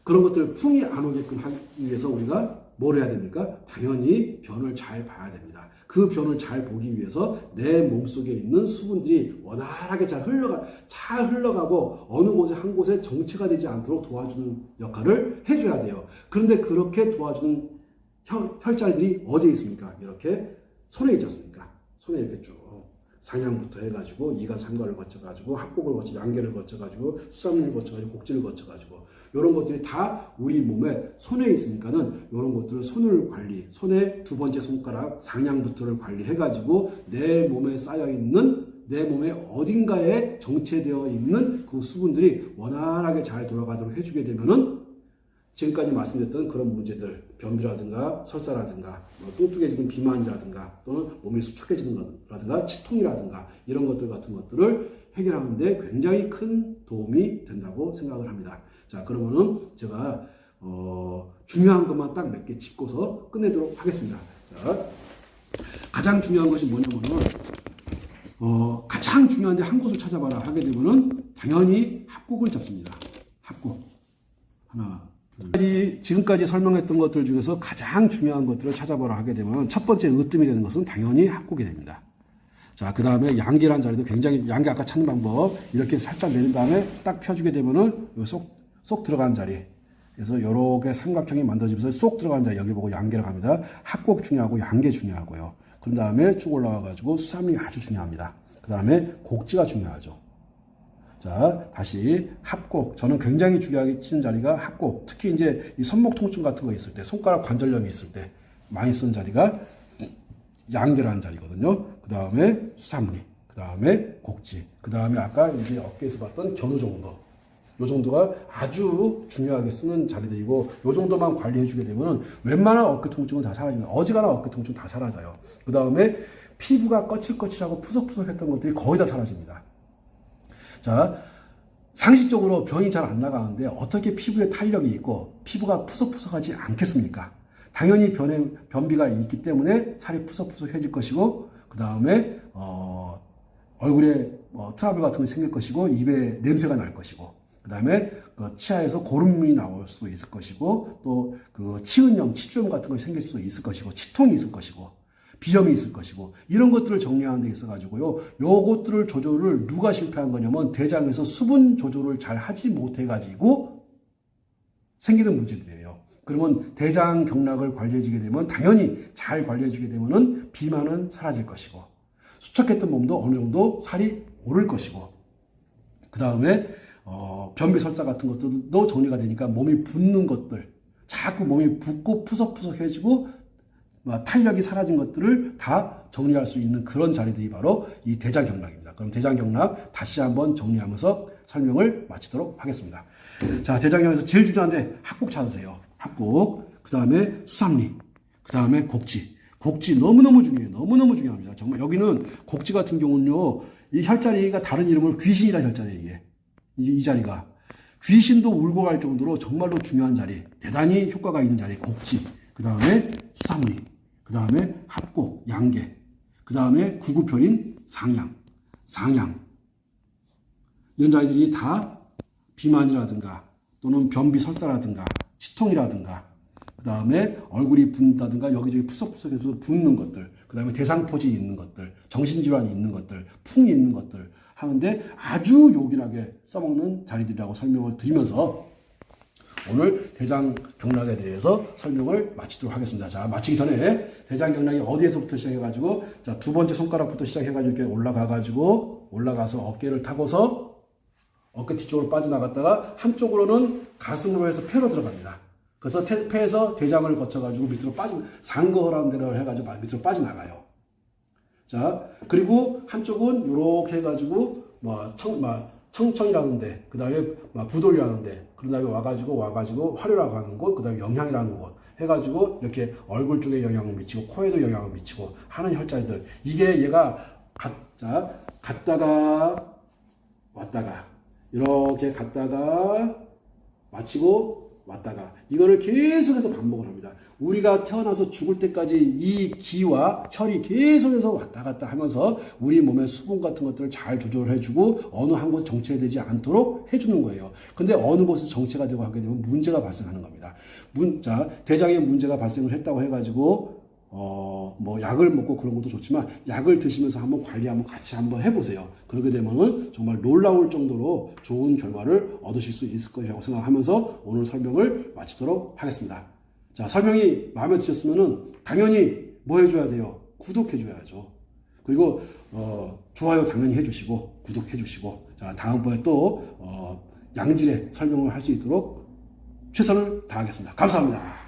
그런 것들 풍이 안 오게끔 하기 위해서 우리가 뭘 해야 됩니까? 당연히 변을 잘 봐야 됩니다. 그 변을 잘 보기 위해서 내 몸속에 있는 수분들이 원활하게 잘 흘러가고 어느 곳에 한 곳에 정체가 되지 않도록 도와주는 역할을 해줘야 돼요. 그런데 그렇게 도와주는 혈자리들이 어디에 있습니까? 이렇게 손에 있지 않습니까? 손에 이렇게 쭉 상향부터 해가지고 이가 삼가를 거쳐가지고 합곡을 거쳐 양계를 거쳐가지고 수삼리를 거쳐가지고 곡지를 거쳐가지고 이런 것들이 다 우리 몸에 손에 있으니까는 이런 것들을 손을 관리, 손의 두 번째 손가락 상향부터를 관리해가지고 내 몸에 쌓여 있는 내 몸의 어딘가에 정체되어 있는 그 수분들이 원활하게 잘 돌아가도록 해주게 되면은 지금까지 말씀드렸던 그런 문제들, 변비라든가 설사라든가 뚱뚱해지는 비만이라든가 또는 몸이 수축해지는 것라든가 치통이라든가 이런 것들 같은 것들을 해결하는 데 굉장히 큰 도움이 된다고 생각을 합니다. 자, 그러면은 제가 중요한 것만 딱 몇 개 짚고서 끝내도록 하겠습니다. 자, 가장 중요한 것이 뭐냐면은 가장 중요한데 한 곳을 찾아봐라 하게 되면은 당연히 합곡을 잡습니다. 합곡 하나. 지금까지 설명했던 것들 중에서 가장 중요한 것들을 찾아보라 하게 되면 첫 번째 으뜸이 되는 것은 당연히 합곡이 됩니다. 자, 그 다음에 양계란 자리도 굉장히, 양계 아까 찾는 방법, 이렇게 살짝 내린 다음에 딱 펴주게 되면은 쏙 들어가는 자리. 그래서 요렇게 삼각형이 만들어지면서 쏙 들어가는 자리, 여기 보고 양계라고 합니다. 합곡 중요하고 양계 중요하고요. 그 다음에 쭉 올라가가지고 수삼리 아주 중요합니다. 그 다음에 곡지가 중요하죠. 자, 다시 합곡. 저는 굉장히 중요하게 치는 자리가 합곡. 특히 이제 이 손목 통증 같은 거 있을 때, 손가락 관절염이 있을 때 많이 쓰는 자리가 양계라는 자리거든요. 그 다음에 수삼리, 그 다음에 곡지, 그 다음에 아까 이제 어깨에서 봤던 견우 정도. 요 정도가 아주 중요하게 쓰는 자리들이고, 요 정도만 관리해주게 되면은 웬만한 어깨 통증은 다 사라집니다. 어지간한 어깨 통증 다 사라져요. 그 다음에 피부가 거칠거칠하고 푸석푸석했던 것들이 거의 다 사라집니다. 자, 상식적으로 병이 잘 안 나가는데 어떻게 피부에 탄력이 있고 피부가 푸석푸석하지 않겠습니까? 당연히 변비가 있기 때문에 살이 푸석푸석해질 것이고, 그 다음에 얼굴에 트러블 같은 게 생길 것이고, 입에 냄새가 날 것이고, 그 다음에 치아에서 고름이 나올 수도 있을 것이고, 또 그 치은염, 치주염 같은 것이 생길 수도 있을 것이고, 치통이 있을 것이고, 비염이 있을 것이고, 이런 것들을 정리하는 데 있어가지고요, 요것들을 조절을 누가 실패한 거냐면 대장에서 수분 조절을 잘 하지 못해가지고 생기는 문제들이에요. 그러면 대장 경락을 관리해주게 되면, 당연히 잘 관리해주게 되면은 비만은 사라질 것이고, 수척했던 몸도 어느 정도 살이 오를 것이고, 그 다음에 변비 설사 같은 것들도 정리가 되니까 몸이 붓는 것들, 자꾸 몸이 붓고 푸석푸석해지고 탄력이 사라진 것들을 다 정리할 수 있는 그런 자리들이 바로 이 대장경락입니다. 그럼 대장경락 다시 한번 정리하면서 설명을 마치도록 하겠습니다. 자, 대장경락에서 제일 중요한데 합곡 찾으세요. 합곡, 그 다음에 수삼리, 그 다음에 곡지. 곡지 너무너무 중요해요. 너무너무 중요합니다. 정말 여기는 곡지 같은 경우는요, 이 혈자리가 다른 이름으로 귀신이라는 혈자리예요. 이게. 이 자리가. 귀신도 울고 갈 정도로 정말로 중요한 자리, 대단히 효과가 있는 자리, 곡지. 그 다음에 수삼리. 그 다음에 합곡, 양계, 그 다음에 구구편인 상향. 이런 자리들이 다 비만이라든가 또는 변비 설사라든가 치통이라든가, 그 다음에 얼굴이 붓는다든가 여기저기 푸석푸석해서 붓는 것들, 그 다음에 대상포진이 있는 것들, 정신질환이 있는 것들, 풍이 있는 것들 하는데 아주 요긴하게 써먹는 자리들이라고 설명을 드리면서 오늘 대장경락에 대해서 설명을 마치도록 하겠습니다. 자, 마치기 전에 대장경락이 어디에서부터 시작해가지고, 자, 두 번째 손가락부터 시작해가지고 이렇게 올라가서 어깨를 타고서 어깨 뒤쪽으로 빠져나갔다가 한쪽으로는 가슴으로 해서 폐로 들어갑니다. 그래서 폐에서 대장을 거쳐가지고 밑으로 상거라는 데로 해가지고 밑으로 빠져나가요. 자, 그리고 한쪽은 이렇게 해가지고 청청이라는데, 그 다음에 부돌이라는데, 그 다음에 와가지고 화려라고 하는 곳, 그 다음에 영향이라는 곳 해가지고 이렇게 얼굴 쪽에 영향을 미치고 코에도 영향을 미치고 하는 혈자리들. 이게 얘가 갔다가 왔다가 이렇게 갔다가 마치고 왔다가 이거를 계속해서 반복을 합니다. 우리가 태어나서 죽을 때까지 이 기와 혈이 계속해서 왔다 갔다 하면서 우리 몸의 수분 같은 것들을 잘 조절해주고 어느 한 곳에 정체되지 않도록 해주는 거예요. 근데 어느 곳에 정체가 되고 하게 되면 문제가 발생하는 겁니다. 자, 대장에 문제가 발생을 했다고 해가지고 뭐 약을 먹고 그런 것도 좋지만 약을 드시면서 한번 관리 한번 같이 한번 해보세요. 그러게 되면은 정말 놀라울 정도로 좋은 결과를 얻으실 수 있을 거라고 생각하면서 오늘 설명을 마치도록 하겠습니다. 자, 설명이 마음에 드셨으면은 당연히 뭐 해줘야 돼요? 구독해줘야죠. 그리고 좋아요 당연히 해주시고 구독해주시고 자, 다음번에 또 양질의 설명을 할 수 있도록 최선을 다하겠습니다. 감사합니다.